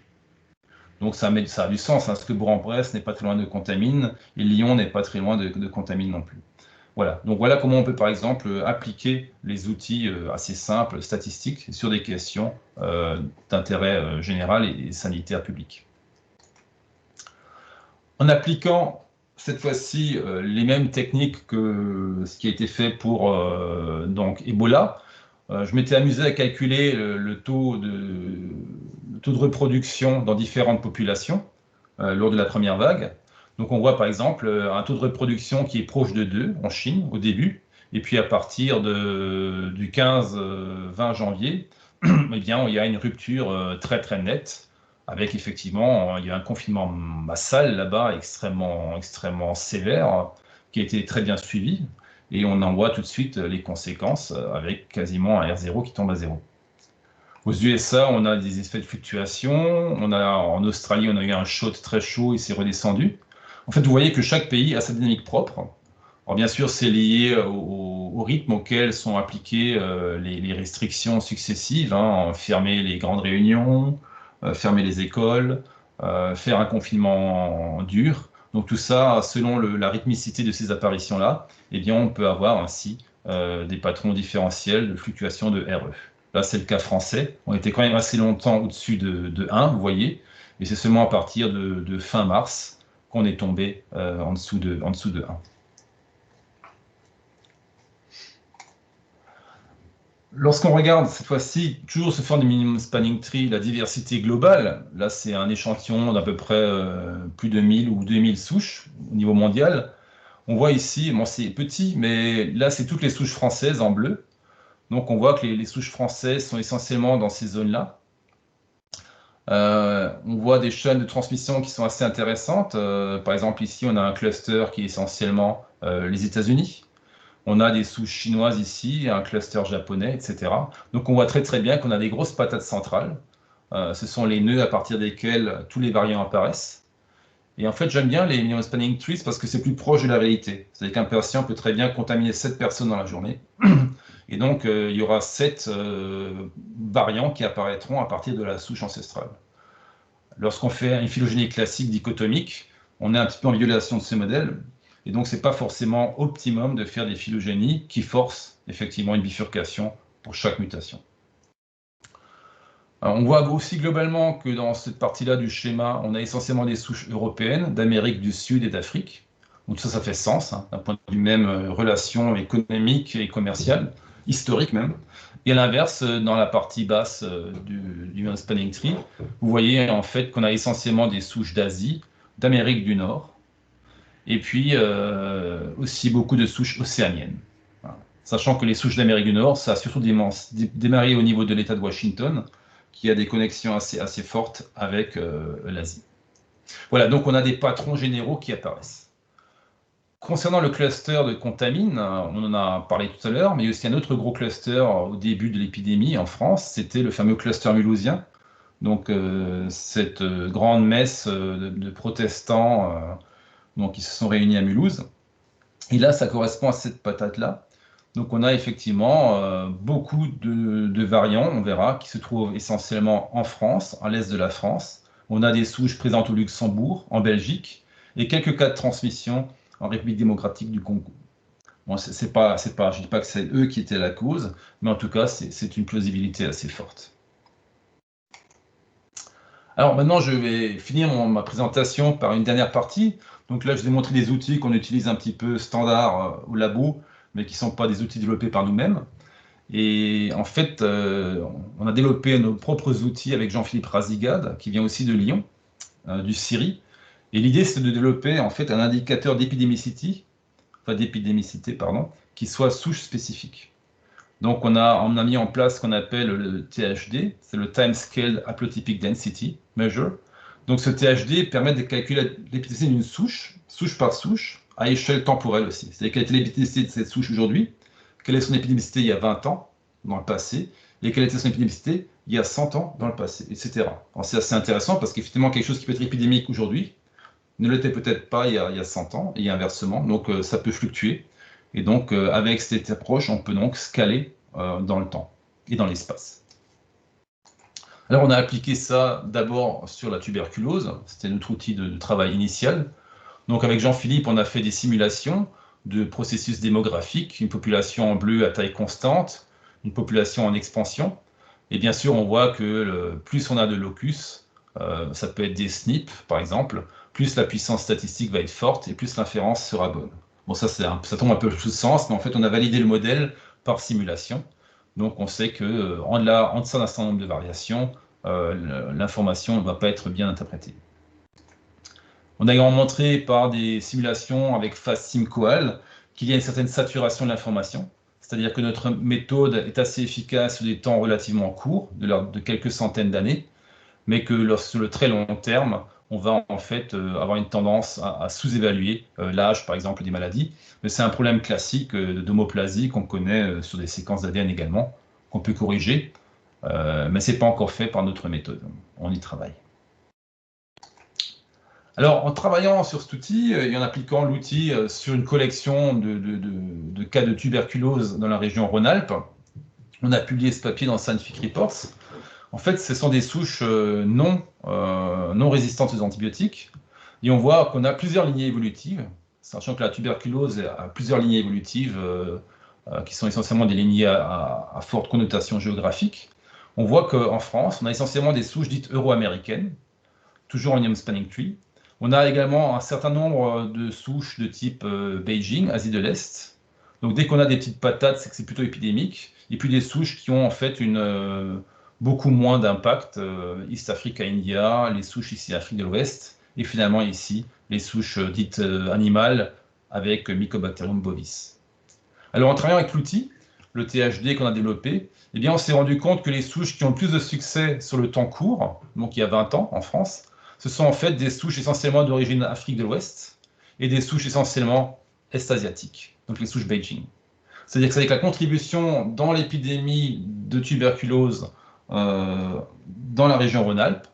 Donc ça a du sens, hein, parce que Bourg-en-Bresse n'est pas très loin de Contamine, et Lyon n'est pas très loin de Contamine non plus. Voilà, donc voilà comment on peut par exemple appliquer les outils assez simples, statistiques, sur des questions d'intérêt général et sanitaire public. En appliquant cette fois-ci les mêmes techniques que ce qui a été fait pour donc Ebola, je m'étais amusé à calculer le taux de reproduction dans différentes populations lors de la première vague. Donc on voit par exemple un taux de reproduction qui est proche de 2 en Chine au début, et puis à partir du 15-20 janvier, eh bien, il y a une rupture très très nette, avec effectivement, il y a un confinement massal là-bas extrêmement sévère, qui a été très bien suivi, et on en voit tout de suite les conséquences avec quasiment un R0 qui tombe à 0. Aux USA, on a des effets de fluctuation. En Australie, on a eu un shoot très chaud et c'est redescendu. En fait, vous voyez que chaque pays a sa dynamique propre. Alors bien sûr, c'est lié au rythme auquel sont appliquées les restrictions successives, hein, fermer les grandes réunions, fermer les écoles, faire un confinement dur. Donc tout ça, selon la rythmicité de ces apparitions-là, eh bien, on peut avoir ainsi des patrons différentiels de fluctuation de RE. Là, c'est le cas français. On était quand même assez longtemps au-dessus de 1, vous voyez, et c'est seulement à partir de fin mars qu'on est tombé en dessous de 1. Lorsqu'on regarde cette fois-ci, toujours sous forme de minimum spanning tree, la diversité globale, là c'est un échantillon d'à peu près plus de 1000 ou 2000 souches au niveau mondial. On voit ici, bon c'est petit, mais là c'est toutes les souches françaises en bleu. Donc on voit que les souches françaises sont essentiellement dans ces zones-là. On voit des chaînes de transmission qui sont assez intéressantes. Par exemple ici on a un cluster qui est essentiellement les États-Unis. On a des souches chinoises ici, un cluster japonais, etc. Donc on voit très très bien qu'on a des grosses patates centrales. Ce sont les nœuds à partir desquels tous les variants apparaissent. Et en fait, j'aime bien les minimum spanning trees parce que c'est plus proche de la réalité. C'est-à-dire qu'un patient peut très bien contaminer 7 personnes dans la journée. Et donc, il y aura 7 variants qui apparaîtront à partir de la souche ancestrale. Lorsqu'on fait une phylogénie classique dichotomique, on est un petit peu en violation de ce modèle. Et donc, ce n'est pas forcément optimum de faire des phylogénies qui forcent effectivement une bifurcation pour chaque mutation. Alors, on voit aussi globalement que dans cette partie-là du schéma, on a essentiellement des souches européennes, d'Amérique du Sud et d'Afrique. Donc ça fait sens, hein, d'un point de vue même relation économique et commerciale, historique même. Et à l'inverse, dans la partie basse du spanning tree, vous voyez en fait qu'on a essentiellement des souches d'Asie, d'Amérique du Nord, et puis aussi beaucoup de souches océaniennes. Voilà. Sachant que les souches d'Amérique du Nord, ça a surtout démarré au niveau de l'État de Washington, qui a des connexions assez fortes avec l'Asie. Voilà, donc on a des patrons généraux qui apparaissent. Concernant le cluster de contamine, on en a parlé tout à l'heure, mais il y a aussi un autre gros cluster au début de l'épidémie en France, c'était le fameux cluster mulhousien. Donc cette grande messe de protestants donc, qui se sont réunis à Mulhouse. Et là, ça correspond à cette patate-là. Donc on a effectivement beaucoup de variants, on verra, qui se trouvent essentiellement en France, à l'est de la France. On a des souches présentes au Luxembourg, en Belgique, et quelques cas de transmission en République démocratique du Congo. Bon, je ne dis pas que c'est eux qui étaient la cause, mais en tout cas, c'est une plausibilité assez forte. Alors maintenant, je vais finir ma présentation par une dernière partie. Donc là, je vous ai montré des outils qu'on utilise un petit peu standard au labo, mais qui ne sont pas des outils développés par nous-mêmes. Et en fait, on a développé nos propres outils avec Jean-Philippe Razigade, qui vient aussi de Lyon, du CIRI. Et l'idée, c'est de développer en fait un indicateur d'épidémicité, qui soit souche spécifique. Donc on a mis en place ce qu'on appelle le THD, c'est le Time Scale Haplotypic Density Measure. Donc ce THD permet de calculer l'épidémicité d'une souche, souche par souche, à échelle temporelle aussi. C'est-à-dire quelle était l'épidémicité de cette souche aujourd'hui, quelle est son épidémicité il y a 20 ans dans le passé, et quelle était son épidémicité il y a 100 ans dans le passé, etc. C'est assez intéressant parce qu'effectivement, quelque chose qui peut être épidémique aujourd'hui ne l'était peut-être pas il y a 100 ans, et inversement, donc ça peut fluctuer. Et donc, avec cette approche, on peut donc scaler dans le temps et dans l'espace. Alors, on a appliqué ça d'abord sur la tuberculose, c'était notre outil de travail initial. Donc, avec Jean-Philippe, on a fait des simulations de processus démographiques, une population en bleu à taille constante, une population en expansion. Et bien sûr, on voit que plus on a de locus, ça peut être des SNP par exemple, plus la puissance statistique va être forte et plus l'inférence sera bonne. Bon, ça tombe un peu sous sens, mais en fait, on a validé le modèle par simulation. Donc, on sait qu'en deçà d'un certain nombre de variations, l'information ne va pas être bien interprétée. On a également montré par des simulations avec FastSimCoal qu'il y a une certaine saturation de l'information, c'est-à-dire que notre méthode est assez efficace sur des temps relativement courts, de l'ordre de quelques centaines d'années, mais que sur le très long terme, on va en fait avoir une tendance à sous-évaluer l'âge, par exemple, des maladies. Mais c'est un problème classique d'homoplasie qu'on connaît sur des séquences d'ADN également, qu'on peut corriger, mais ce n'est pas encore fait par notre méthode. On y travaille. Alors, en travaillant sur cet outil et en appliquant l'outil sur une collection de cas de tuberculose dans la région Rhône-Alpes, on a publié ce papier dans Scientific Reports. En fait, ce sont des souches non résistantes aux antibiotiques. Et on voit qu'on a plusieurs lignées évolutives, sachant que la tuberculose a plusieurs lignées évolutives qui sont essentiellement des lignées à forte connotation géographique. On voit qu'en France, on a essentiellement des souches dites euro-américaines, toujours en Idiom Spanning Tree. On a également un certain nombre de souches de type Beijing, Asie de l'Est. Donc dès qu'on a des petites patates, c'est que c'est plutôt épidémique. Et puis des souches qui ont en fait beaucoup moins d'impact, East Africa, India, les souches ici Afrique de l'Ouest, et finalement ici les souches dites animales avec Mycobacterium bovis. Alors en travaillant avec l'outil, le THD qu'on a développé, eh bien, on s'est rendu compte que les souches qui ont le plus de succès sur le temps court, donc il y a 20 ans en France, ce sont en fait des souches essentiellement d'origine Afrique de l'Ouest et des souches essentiellement est-asiatiques, donc les souches Beijing. C'est-à-dire que c'est avec la contribution dans l'épidémie de tuberculose dans la région Rhône-Alpes,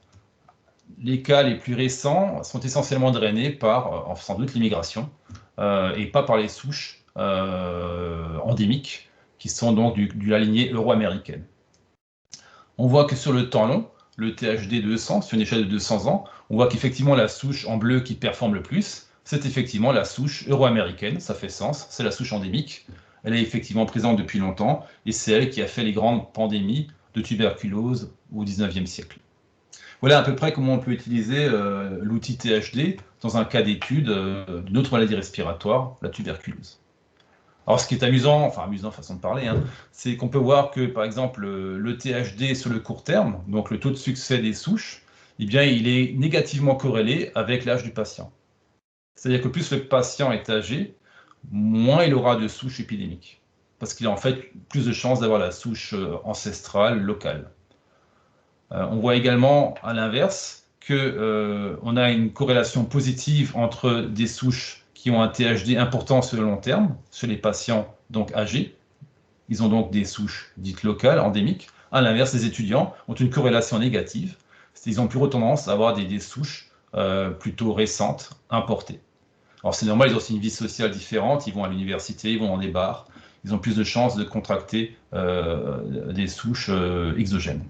les cas les plus récents sont essentiellement drainés par, sans doute, l'immigration et pas par les souches endémiques qui sont donc de la lignée euro-américaine. On voit que sur le temps long, le THD 200, sur une échelle de 200 ans, on voit qu'effectivement la souche en bleu qui performe le plus, c'est effectivement la souche euro-américaine, ça fait sens, c'est la souche endémique. Elle est effectivement présente depuis longtemps et c'est elle qui a fait les grandes pandémies de tuberculose au XIXe siècle. Voilà à peu près comment on peut utiliser l'outil THD dans un cas d'étude d'une autre maladie respiratoire, la tuberculose. Alors ce qui est amusant, enfin amusant façon de parler, hein, c'est qu'on peut voir que par exemple le THD sur le court terme, donc le taux de succès des souches, eh bien il est négativement corrélé avec l'âge du patient. C'est-à-dire que plus le patient est âgé, moins il aura de souches épidémiques, parce qu'il a en fait plus de chances d'avoir la souche ancestrale locale. On voit également à l'inverse qu'on a une corrélation positive entre des souches qui ont un THD important sur le long terme, chez les patients donc âgés. Ils ont donc des souches dites locales, endémiques. À l'inverse, les étudiants ont une corrélation négative. Ils ont plutôt tendance à avoir des souches plutôt récentes, importées. Alors c'est normal, ils ont aussi une vie sociale différente, ils vont à l'université, ils vont dans des bars, ils ont plus de chances de contracter des souches exogènes.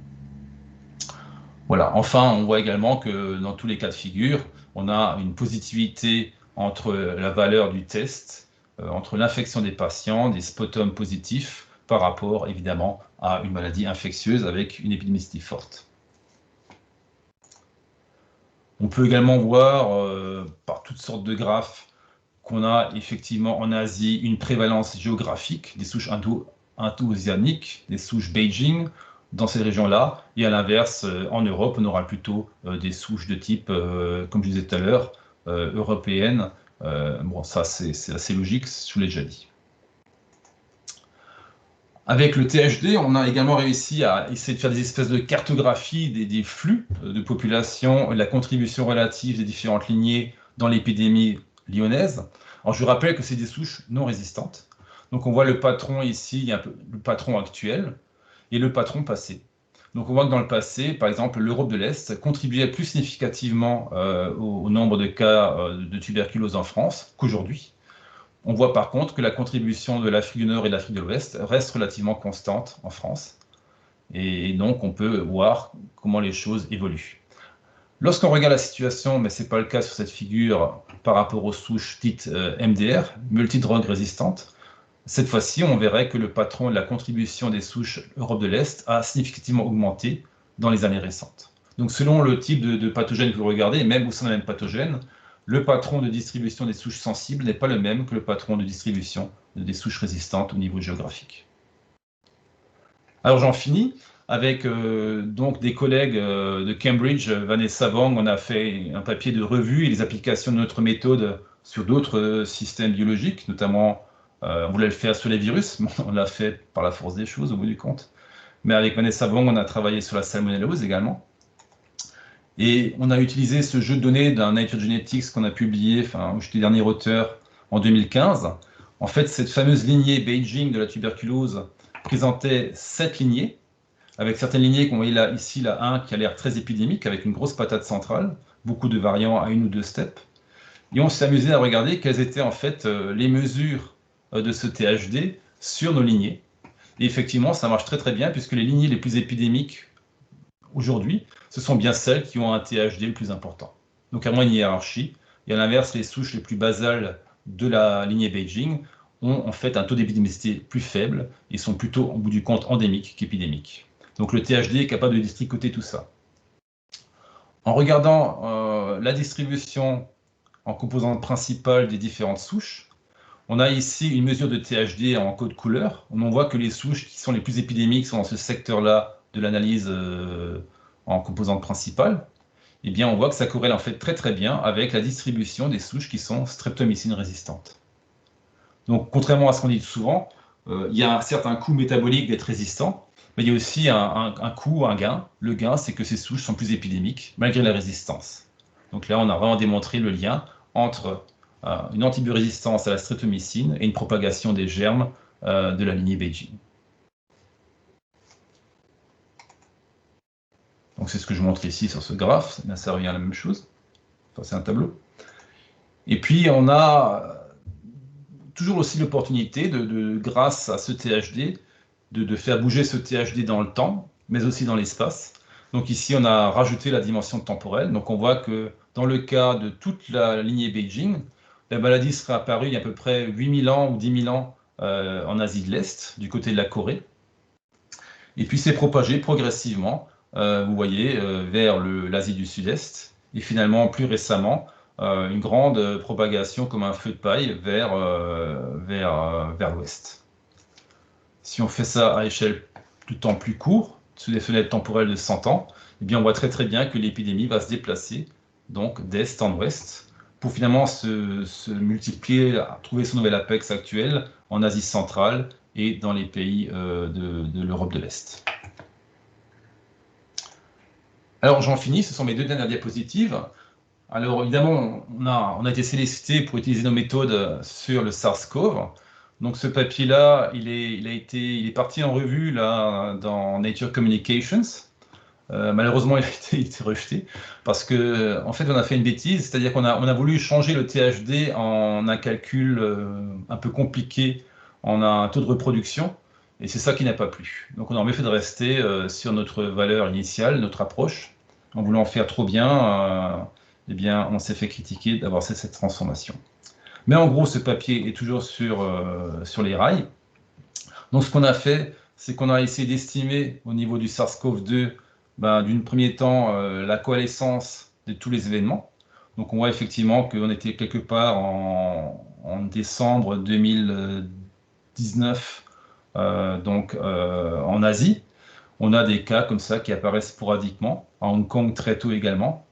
Voilà. Enfin, on voit également que dans tous les cas de figure, on a une positivité entre la valeur du test, entre l'infection des patients, des spotums positifs, par rapport évidemment à une maladie infectieuse avec une épidémicité forte. On peut également voir par toutes sortes de graphes qu'on a effectivement en Asie une prévalence géographique des souches indo-oséaniques, des souches Beijing, dans ces régions-là, et à l'inverse, en Europe, on aura plutôt des souches de type, comme je disais tout à l'heure, européennes. Bon, ça c'est assez logique, je vous l'ai déjà dit. Avec le THD, on a également réussi à essayer de faire des espèces de cartographie des flux de population et de la contribution relative des différentes lignées dans l'épidémie lyonnaise. Alors je vous rappelle que c'est des souches non résistantes. Donc on voit le patron ici, il y a un peu le patron actuel, et le patron passé. Donc on voit que dans le passé, par exemple, l'Europe de l'Est contribuait plus significativement au nombre de cas de tuberculose en France qu'aujourd'hui. On voit par contre que la contribution de l'Afrique du Nord et de l'Afrique de l'Ouest reste relativement constante en France. Et donc on peut voir comment les choses évoluent. Lorsqu'on regarde la situation, mais ce n'est pas le cas sur cette figure par rapport aux souches dites MDR, multidrogues résistantes, cette fois-ci, on verrait que le patron de la contribution des souches Europe de l'Est a significativement augmenté dans les années récentes. Donc selon le type de pathogène que vous regardez, même au sein d'un même pathogène, le patron de distribution des souches sensibles n'est pas le même que le patron de distribution des souches résistantes au niveau géographique. Alors j'en finis avec donc des collègues de Cambridge, Vanessa Wang, on a fait un papier de revue et les applications de notre méthode sur d'autres systèmes biologiques, notamment on voulait le faire sur les virus, mais on l'a fait par la force des choses au bout du compte. Mais avec Vanessa Wang, on a travaillé sur la salmonellose également. Et on a utilisé ce jeu de données d'un Nature Genetics qu'on a publié, enfin, où j'étais dernier auteur en 2015. En fait, cette fameuse lignée Beijing de la tuberculose présentait 7 lignées, avec certaines lignées qu'on voit là, ici, la 1 qui a l'air très épidémique, avec une grosse patate centrale, beaucoup de variants à 1 ou 2 steps. Et on s'est amusé à regarder quelles étaient en fait les mesures de ce THD sur nos lignées. Et effectivement, ça marche très très bien, puisque les lignées les plus épidémiques aujourd'hui, ce sont bien celles qui ont un THD le plus important. Donc à moins une hiérarchie. Et à l'inverse, les souches les plus basales de la lignée Beijing ont en fait un taux d'épidémicité plus faible et sont plutôt, au bout du compte, endémiques qu'épidémiques. Donc le THD est capable de détricoter tout ça. En regardant la distribution en composantes principales des différentes souches, on a ici une mesure de THD en code couleur. On voit que les souches qui sont les plus épidémiques sont dans ce secteur-là de l'analyse en composantes principales. Eh bien, on voit que ça corrèle en fait très très bien avec la distribution des souches qui sont streptomycine résistantes. Donc, contrairement à ce qu'on dit souvent, il y a un certain coût métabolique d'être résistant, mais il y a aussi un coût, un gain. Le gain, c'est que ces souches sont plus épidémiques, malgré la résistance. Donc là, on a vraiment démontré le lien entre une antibiorésistance à la streptomycine et une propagation des germes de la lignée Beijing. Donc c'est ce que je montre ici sur ce graphe, ça revient à la même chose. Enfin, c'est un tableau. Et puis on a toujours aussi l'opportunité, grâce à ce THD, de faire bouger ce THD dans le temps, mais aussi dans l'espace. Donc ici, on a rajouté la dimension temporelle. Donc on voit que dans le cas de toute la lignée Beijing, la maladie serait apparue il y a à peu près 8000 ans ou 10 000 ans en Asie de l'Est, du côté de la Corée. Et puis c'est propagé progressivement, vous voyez, vers l'Asie du Sud-Est. Et finalement, plus récemment, une grande propagation comme un feu de paille vers l'ouest. Si on fait ça à échelle de temps plus court, sous des fenêtres temporelles de 100 ans, eh bien on voit très très bien que l'épidémie va se déplacer donc d'est en ouest pour finalement se multiplier, trouver son nouvel apex actuel en Asie centrale et dans les pays de l'Europe de l'Est. Alors j'en finis, ce sont mes deux dernières diapositives. Alors évidemment, on a été sollicité pour utiliser nos méthodes sur le SARS-CoV. Donc ce papier-là, il est parti en revue là, dans Nature Communications. Malheureusement, il a été rejeté parce que en fait, on a fait une bêtise, c'est-à-dire qu'on a voulu changer le THD en un calcul un peu compliqué, en un taux de reproduction, et c'est ça qui n'a pas plu. Donc on a mieux fait de rester sur notre valeur initiale, notre approche. En voulant faire trop bien, eh bien, on s'est fait critiquer d'avoir fait cette transformation. Mais en gros, ce papier est toujours sur les rails. Donc, ce qu'on a fait, c'est qu'on a essayé d'estimer au niveau du SARS-CoV-2, d'un premier temps, la coalescence de tous les événements. Donc, on voit effectivement qu'on était quelque part en décembre 2019, en Asie. On a des cas comme ça qui apparaissent sporadiquement, à Hong Kong très tôt également.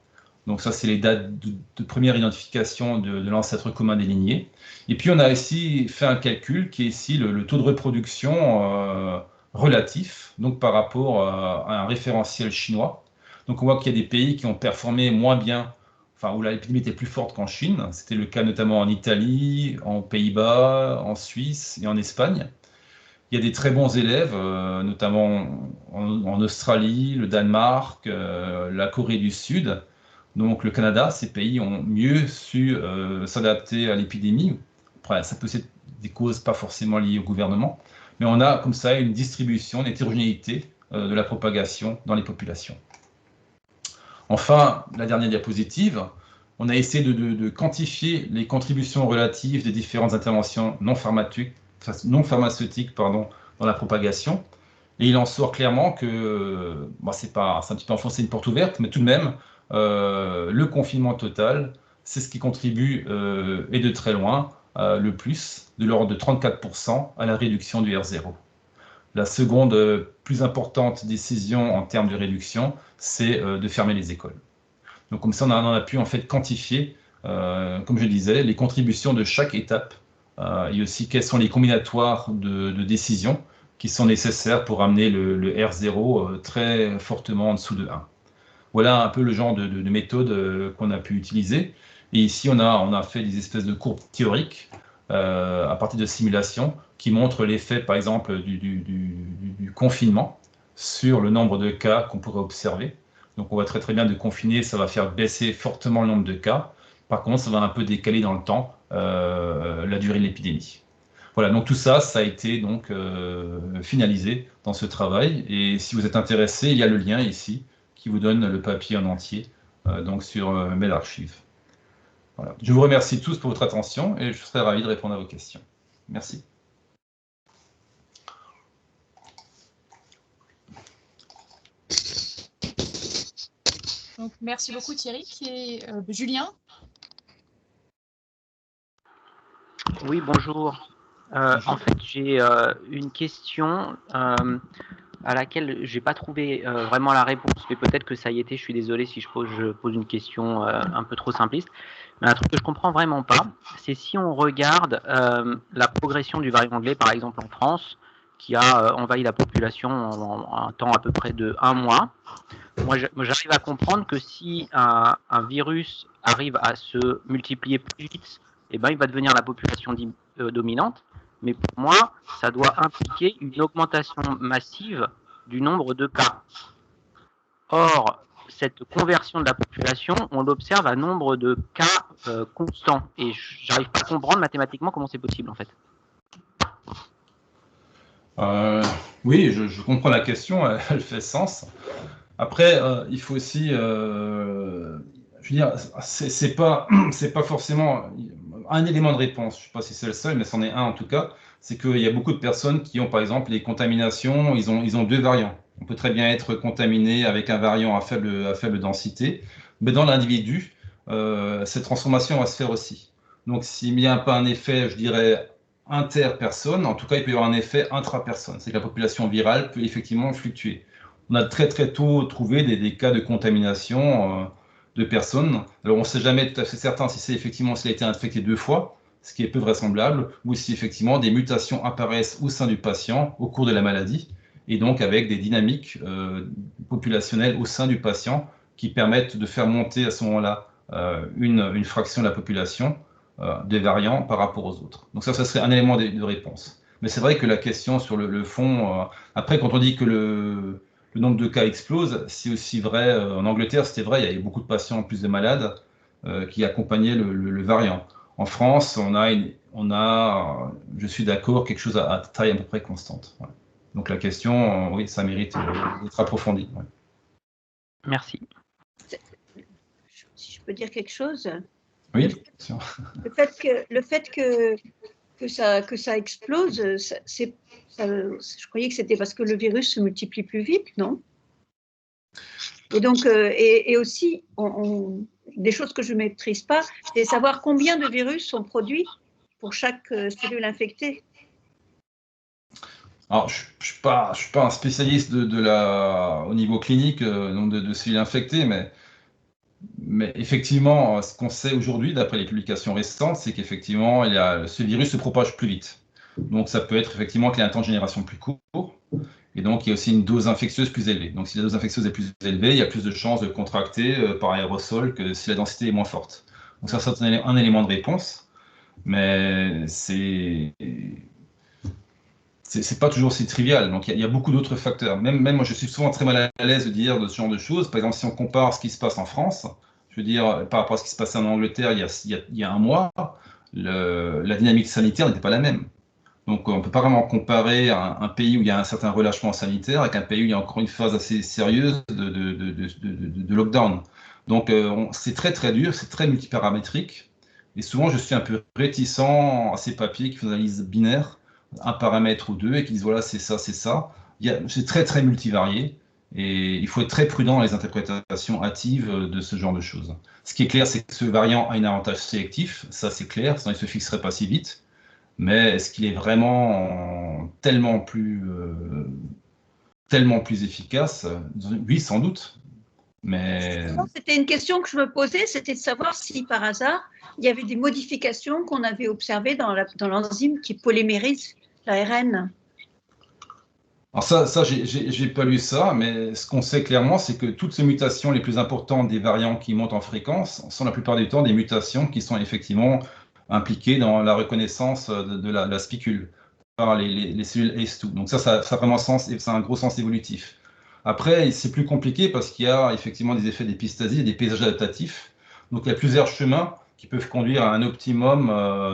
Donc ça, c'est les dates de première identification de l'ancêtre commun des lignées. Et puis, on a ici fait un calcul qui est ici le taux de reproduction relatif, donc par rapport à un référentiel chinois. Donc on voit qu'il y a des pays qui ont performé moins bien, enfin où l'épidémie était plus forte qu'en Chine. C'était le cas notamment en Italie, en Pays-Bas, en Suisse et en Espagne. Il y a des très bons élèves, notamment en Australie, le Danemark, la Corée du Sud. Donc le Canada, ces pays ont mieux su s'adapter à l'épidémie. Après, ça peut être des causes pas forcément liées au gouvernement, mais on a comme ça une distribution, une hétérogénéité de la propagation dans les populations. Enfin, la dernière diapositive, on a essayé de quantifier les contributions relatives des différentes interventions non pharmaceutiques dans la propagation. Et il en sort clairement que, c'est un petit peu enfoncer une porte ouverte, mais tout de même, le confinement total, c'est ce qui contribue, et de très loin, le plus, de l'ordre de 34% à la réduction du R0. La seconde plus importante décision en termes de réduction, c'est de fermer les écoles. Donc comme ça, on a pu en fait quantifier, comme je disais, les contributions de chaque étape, et aussi quels sont les combinatoires de décisions qui sont nécessaires pour amener le R0 très fortement en dessous de 1. Voilà un peu le genre de méthode qu'on a pu utiliser. Et ici, on a fait des espèces de courbes théoriques à partir de simulations qui montrent l'effet, par exemple, du confinement sur le nombre de cas qu'on pourrait observer. Donc on voit très bien de confiner, ça va faire baisser fortement le nombre de cas. Par contre, ça va un peu décaler dans le temps la durée de l'épidémie. Voilà, donc tout ça, ça a été donc finalisé dans ce travail. Et si vous êtes intéressé, il y a le lien ici qui vous donne le papier en entier donc sur medRxiv. Voilà. Je vous remercie tous pour votre attention et je serai ravi de répondre à vos questions. Merci. Donc, merci beaucoup Thierry. Julien? Oui, bonjour. En fait, j'ai une question à laquelle j'ai pas trouvé vraiment la réponse, mais peut-être que ça y était. Je suis désolé si je pose une question un peu trop simpliste. Mais un truc que je comprends vraiment pas, c'est si on regarde la progression du variant anglais, par exemple en France, qui a envahi la population en un temps à peu près de 1 mois. Moi, j'arrive à comprendre que si un virus arrive à se multiplier plus vite, eh ben, il va devenir la population dominante. Mais pour moi, ça doit impliquer une augmentation massive du nombre de cas. Or, cette conversion de la population, on l'observe à nombre de cas constants. Et j'arrive pas à comprendre mathématiquement comment c'est possible, en fait. Oui, je comprends la question, elle fait sens. Après, il faut aussi, je veux dire, c'est pas forcément un élément de réponse. Je ne sais pas si c'est le seul, mais c'en est un en tout cas. C'est qu'il y a beaucoup de personnes qui ont, par exemple, les contaminations. Ils ont 2 variants. On peut très bien être contaminé avec un variant à faible densité, mais dans l'individu, cette transformation va se faire aussi. Donc, s'il n'y a pas un effet, je dirais, interpersonne, en tout cas, il peut y avoir un effet intrapersonne. C'est que la population virale peut effectivement fluctuer. On a très tôt trouvé des cas de contamination de personnes. Alors on ne sait jamais tout à fait certain si c'est effectivement s'il a été infecté 2 fois, ce qui est peu vraisemblable, ou si effectivement des mutations apparaissent au sein du patient au cours de la maladie, et donc avec des dynamiques populationnelles au sein du patient qui permettent de faire monter à ce moment-là une fraction de la population des variants par rapport aux autres. Donc ça serait un élément de réponse. Mais c'est vrai que la question sur le fond, après quand on dit que le nombre de cas explose, c'est aussi vrai. En Angleterre, c'était vrai, il y avait beaucoup de patients, plus de malades, qui accompagnaient le variant. En France, on a, je suis d'accord, quelque chose à taille à peu près constante. Ouais. Donc la question, oui, ça mérite d'être approfondi. Ouais. Merci. Si je peux dire quelque chose. Oui, le fait que ça explose, je croyais que c'était parce que le virus se multiplie plus vite, non? Et donc, et aussi, des choses que je ne maîtrise pas, c'est savoir combien de virus sont produits pour chaque cellule infectée. Alors, je ne suis pas un spécialiste au niveau clinique de cellules infectées, mais effectivement, ce qu'on sait aujourd'hui, d'après les publications récentes, c'est qu'effectivement, ce virus se propage plus vite. Donc, ça peut être effectivement qu'il y a un temps de génération plus court, et donc il y a aussi une dose infectieuse plus élevée. Donc, si la dose infectieuse est plus élevée, il y a plus de chances de contracter par aérosol que si la densité est moins forte. Donc, ça, c'est un élément de réponse, mais c'est pas toujours si trivial. Donc, il y a beaucoup d'autres facteurs. Même moi, je suis souvent très mal à l'aise de dire de ce genre de choses. Par exemple, si on compare ce qui se passe en France, je veux dire, par rapport à ce qui se passait en Angleterre il y a 1 mois, la dynamique sanitaire n'était pas la même. Donc, on ne peut pas vraiment comparer un pays où il y a un certain relâchement sanitaire avec un pays où il y a encore une phase assez sérieuse de lockdown. Donc, c'est très dur, c'est très multiparamétrique. Et souvent, je suis un peu réticent à ces papiers qui font une analyse binaire, un paramètre ou deux, et qui disent voilà, c'est ça, c'est ça. C'est très multivarié. Et il faut être très prudent dans les interprétations hâtives de ce genre de choses. Ce qui est clair, c'est que ce variant a un avantage sélectif, ça c'est clair, sinon il ne se fixerait pas si vite. Mais est-ce qu'il est vraiment tellement plus efficace? Oui, sans doute. Mais c'était une question que je me posais, c'était de savoir si par hasard il y avait des modifications qu'on avait observées dans l'enzyme qui polymérise l'ARN. Alors ça j'ai pas lu ça, mais ce qu'on sait clairement, c'est que toutes ces mutations les plus importantes des variants qui montent en fréquence sont la plupart du temps des mutations qui sont effectivement impliquées dans la reconnaissance de la spicule par les cellules ACE2. Donc ça a vraiment sens, et ça a un gros sens évolutif. Après, c'est plus compliqué parce qu'il y a effectivement des effets d'épistasie et des paysages adaptatifs. Donc, il y a plusieurs chemins qui peuvent conduire à un optimum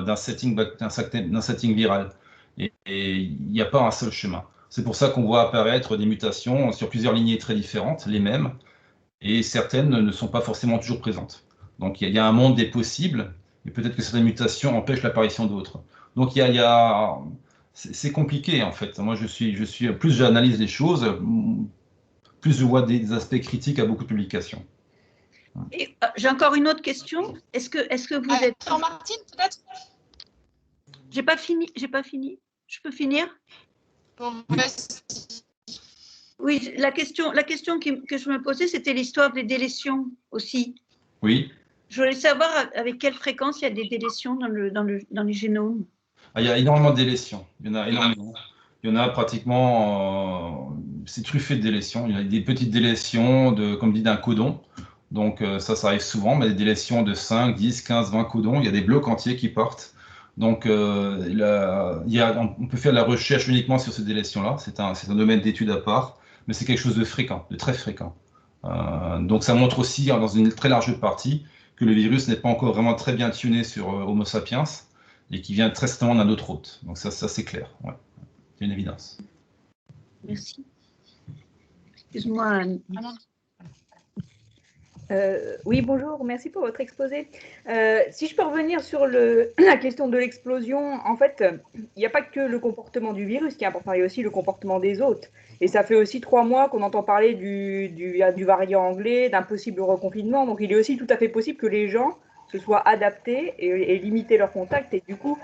d'un setting viral. Et il n'y a pas un seul chemin. C'est pour ça qu'on voit apparaître des mutations sur plusieurs lignées très différentes, les mêmes, et certaines ne sont pas forcément toujours présentes. Donc, il y a un monde des possibles, et peut-être que certaines mutations empêchent l'apparition d'autres. Donc, c'est compliqué, en fait. Moi, plus j'analyse les choses, plus je vois des aspects critiques à beaucoup de publications. Et j'ai encore une autre question. Est-ce que vous êtes... Martine, peut-être? J'ai pas fini. Je peux finir? Bon, Oui. Oui, la question que je me posais, c'était l'histoire des délétions aussi. Oui. Je voulais savoir avec quelle fréquence il y a des délétions dans les génomes. Ah, il y a énormément de délétions. Il y en a énormément. Il y en a pratiquement, c'est truffé de délétions. Il y a des petites délétions, comme dit, d'un codon. Donc ça arrive souvent, mais des délétions de 5, 10, 15, 20 codons. Il y a des blocs entiers qui partent. Donc on peut faire de la recherche uniquement sur ces délétions-là. C'est un domaine d'étude à part, mais c'est quelque chose de fréquent, de très fréquent. Donc ça montre aussi, dans une très large partie, que le virus n'est pas encore vraiment très bien tuné sur Homo sapiens et qui vient très certainement d'un autre hôte. Donc ça c'est clair. Ouais. C'est une évidence. Merci. Excuse-moi. Oui, bonjour, merci pour votre exposé. Si je peux revenir sur la question de l'explosion, en fait, il n'y a pas que le comportement du virus qui est important, il y a aussi le comportement des hôtes. Et ça fait aussi 3 mois qu'on entend parler du variant anglais, d'un possible reconfinement. Donc, il est aussi tout à fait possible que les gens se soient adaptés et limité leurs contacts. Et du coup,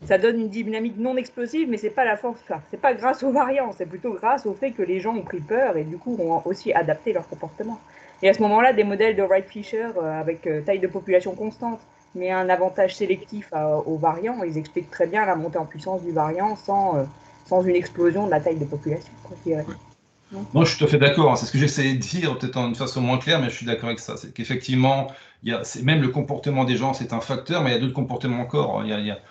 ça donne une dynamique non explosive, mais c'est pas la force. Enfin, c'est pas grâce aux variants, c'est plutôt grâce au fait que les gens ont pris peur et du coup ont aussi adapté leur comportement. Et à ce moment-là, des modèles de Wright-Fisher avec taille de population constante, mais un avantage sélectif aux variants, ils expliquent très bien la montée en puissance du variant sans une explosion de la taille de population. Non, je suis tout à fait d'accord. C'est ce que j'essayais de dire, peut-être d'une façon moins claire, mais je suis d'accord avec ça. C'est qu'effectivement, même le comportement des gens, c'est un facteur, mais il y a d'autres comportements encore.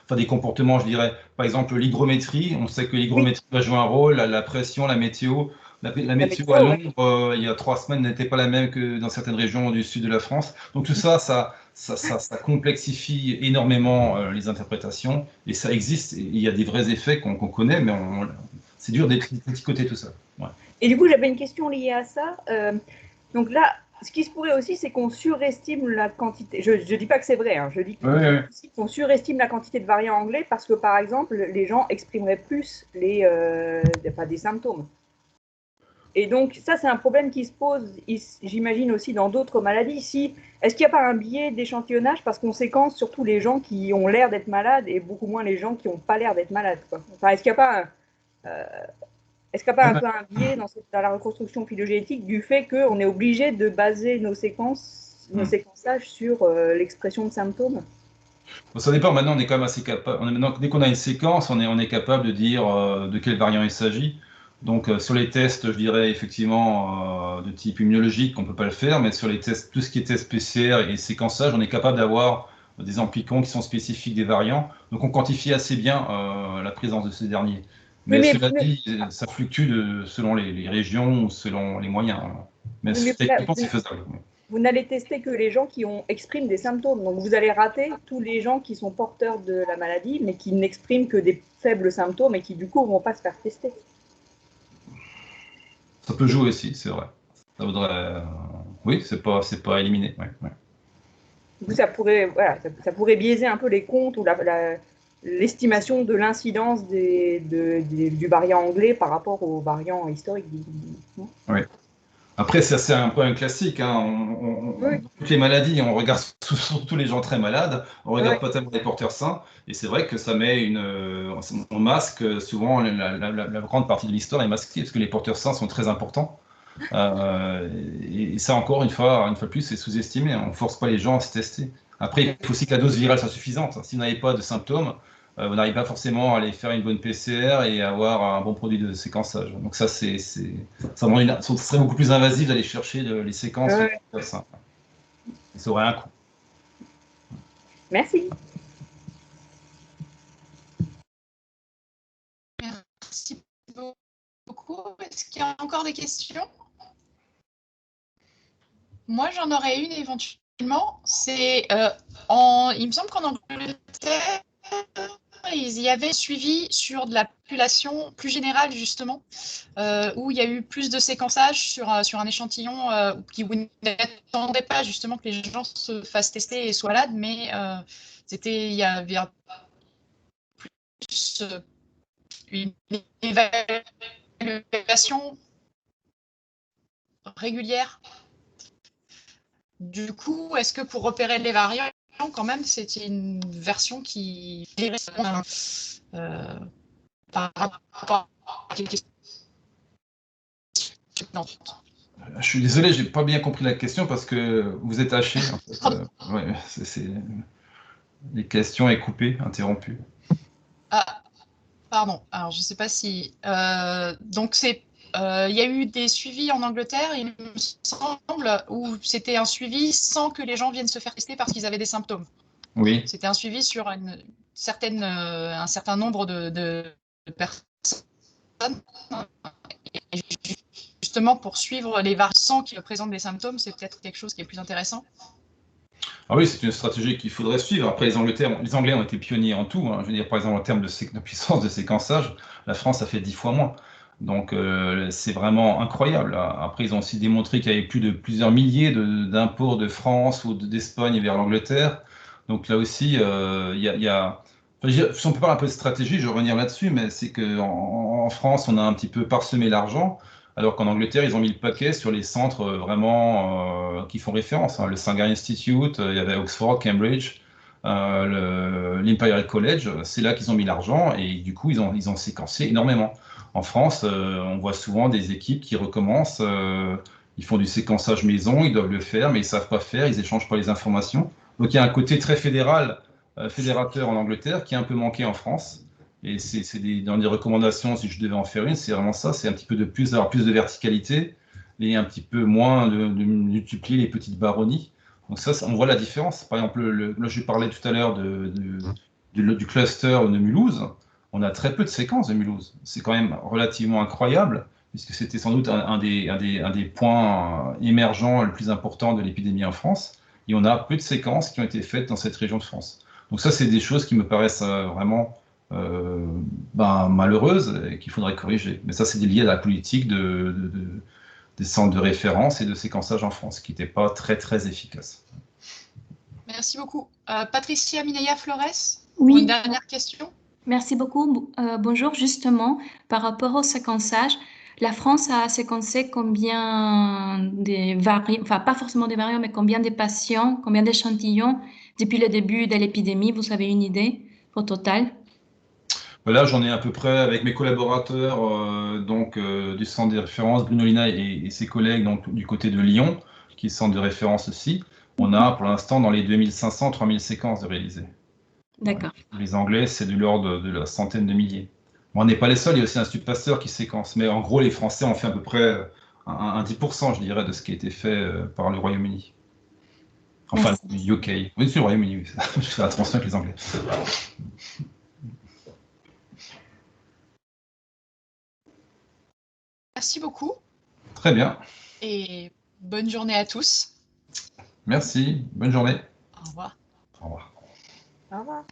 Enfin, des comportements, je dirais, par exemple, l'hygrométrie. On sait que l'hygrométrie va jouer un rôle, la pression, la météo. La météo à Londres, il y a 3 semaines, n'était pas la même que dans certaines régions du sud de la France. Donc tout ça, ça complexifie énormément les interprétations, et ça existe. Et il y a des vrais effets qu'on connaît, mais c'est dur d'étiqueter tout ça. Ouais. Et du coup, j'avais une question liée à ça. Donc là, ce qui se pourrait aussi, c'est qu'on surestime la quantité. Je ne dis pas que c'est vrai, hein, je dis qu'on surestime la quantité de variants anglais parce que, par exemple, les gens exprimeraient plus des symptômes. Et donc, ça, c'est un problème qui se pose, j'imagine, aussi dans d'autres maladies. Est-ce qu'il n'y a pas un biais d'échantillonnage parce qu'on séquence surtout les gens qui ont l'air d'être malades et beaucoup moins les gens qui n'ont pas l'air d'être malades, quoi. Enfin, est-ce qu'il n'y a pas un peu un biais dans la reconstruction phylogénétique du fait qu'on est obligé de baser nos séquençages sur l'expression de symptômes? Bon, ça dépend. Maintenant, on est quand même assez capable. Dès qu'on a une séquence, on est capable de dire de quel variant il s'agit. Donc, sur les tests, je dirais effectivement de type immunologique, on ne peut pas le faire, mais sur les tests, tout ce qui est test PCR et séquençage, on est capable d'avoir des amplicons qui sont spécifiques des variants. Donc, on quantifie assez bien la présence de ces derniers. Mais cela dit, ça fluctue selon les régions ou selon les moyens. Mais techniquement, c'est faisable. Vous n'allez tester que les gens qui expriment des symptômes. Donc, vous allez rater tous les gens qui sont porteurs de la maladie, mais qui n'expriment que des faibles symptômes et qui, du coup, ne vont pas se faire tester. Ça peut jouer aussi, c'est vrai. Ça voudrait, oui, c'est pas éliminé. Ouais. Du coup, ça pourrait biaiser un peu les comptes ou l'estimation de l'incidence du variant anglais par rapport au variant historique. Oui. Après, c'est un peu un classique. Hein. Toutes les maladies, on regarde surtout les gens très malades, on regarde pas tellement les porteurs sains, et c'est vrai que ça met on masque souvent la grande partie de l'histoire est masquée, parce que les porteurs sains sont très importants. Et ça, encore une fois de plus, c'est sous-estimé. On ne force pas les gens à se tester. Après, il faut aussi que la dose virale soit suffisante. Si vous n'avez pas de symptômes, vous n'arrivez pas forcément à aller faire une bonne PCR et avoir un bon produit de séquençage. Donc ça, ce serait beaucoup plus invasif d'aller chercher les séquences. Ça aurait un coût. Merci. Merci beaucoup. Est-ce qu'il y a encore des questions? Moi, j'en aurais une éventuellement. C'est il me semble qu'en Angleterre, il y avait suivi sur de la population plus générale, justement, où il y a eu plus de séquençage sur un échantillon où ils n'attendaient pas justement que les gens se fassent tester et soient malades, mais il y avait plus une évaluation régulière. Du coup, est-ce que pour repérer les variants, quand même, c'est une version qui par rapport à quelque question. Je suis désolé, j'ai pas bien compris la question parce que vous êtes haché. En fait. Ouais, les questions est coupée, interrompue. Ah, pardon. Alors, je ne sais pas si. Donc, il y a eu des suivis en Angleterre, il me semble, où c'était un suivi sans que les gens viennent se faire tester parce qu'ils avaient des symptômes. Oui. C'était un suivi sur un certain nombre de personnes. Et justement, pour suivre les variants sans qu'ils présentent des symptômes, c'est peut-être quelque chose qui est plus intéressant. Ah oui, c'est une stratégie qu'il faudrait suivre. Après, les Anglais ont été pionniers en tout. Hein. Je veux dire, par exemple, en termes de puissance de séquençage, la France a fait 10 fois moins. Donc, c'est vraiment incroyable. Après, ils ont aussi démontré qu'il y avait plusieurs milliers d'imports de France ou d'Espagne vers l'Angleterre. Donc là aussi, si on peut parler un peu de stratégie, je vais revenir là-dessus, mais c'est qu'en France, on a un petit peu parsemé l'argent. Alors qu'en Angleterre, ils ont mis le paquet sur les centres vraiment qui font référence. Hein. Le Sanger Institute, il y avait Oxford, Cambridge, l'Imperial College. C'est là qu'ils ont mis l'argent et du coup, ils ont séquencé énormément. En France, on voit souvent des équipes qui recommencent. Ils font du séquençage maison, ils doivent le faire, mais ils ne savent pas faire, ils n'échangent pas les informations. Donc il y a un côté très fédérateur en Angleterre qui est un peu manqué en France. Et c'est dans les recommandations, si je devais en faire une, c'est vraiment ça, c'est un petit peu d'avoir plus de verticalité et un petit peu moins de multiplier les petites baronnies. Donc ça, on voit la différence. Par exemple, là, je parlais tout à l'heure du cluster de Mulhouse. On a très peu de séquences de Mulhouse. C'est quand même relativement incroyable, puisque c'était sans doute un des points émergents le plus important de l'épidémie en France. Et on a peu de séquences qui ont été faites dans cette région de France. Donc ça, c'est des choses qui me paraissent vraiment malheureuse et qu'il faudrait corriger. Mais ça, c'est lié à la politique des centres de référence et de séquençage en France, qui n'était pas très, très efficace. Merci beaucoup. Patricia Mineia Flores, oui. Une dernière question. Merci beaucoup. Bonjour, justement, par rapport au séquençage, la France a séquencé combien de variants, enfin pas forcément des variants, mais combien de patients, combien d'échantillons depuis le début de l'épidémie? Vous avez une idée au total? Là, j'en ai à peu près avec mes collaborateurs du centre de référence, Bruno Lina et ses collègues donc, du côté de Lyon, qui est centre de référence aussi. On a pour l'instant dans les 2500-3000 séquences de réaliser. D'accord. Les Anglais, c'est de l'ordre de la centaine de milliers. Bon, on n'est pas les seuls, il y a aussi l'Institut Pasteur qui séquence. Mais en gros, les Français ont fait à peu près un 10%, je dirais, de ce qui a été fait par le Royaume-Uni. Enfin, le UK. Oui, c'est le Royaume-Uni, oui. Je fais attention avec les Anglais. Merci beaucoup. Très bien. Et bonne journée à tous. Merci. Bonne journée. Au revoir. Au revoir. Au revoir.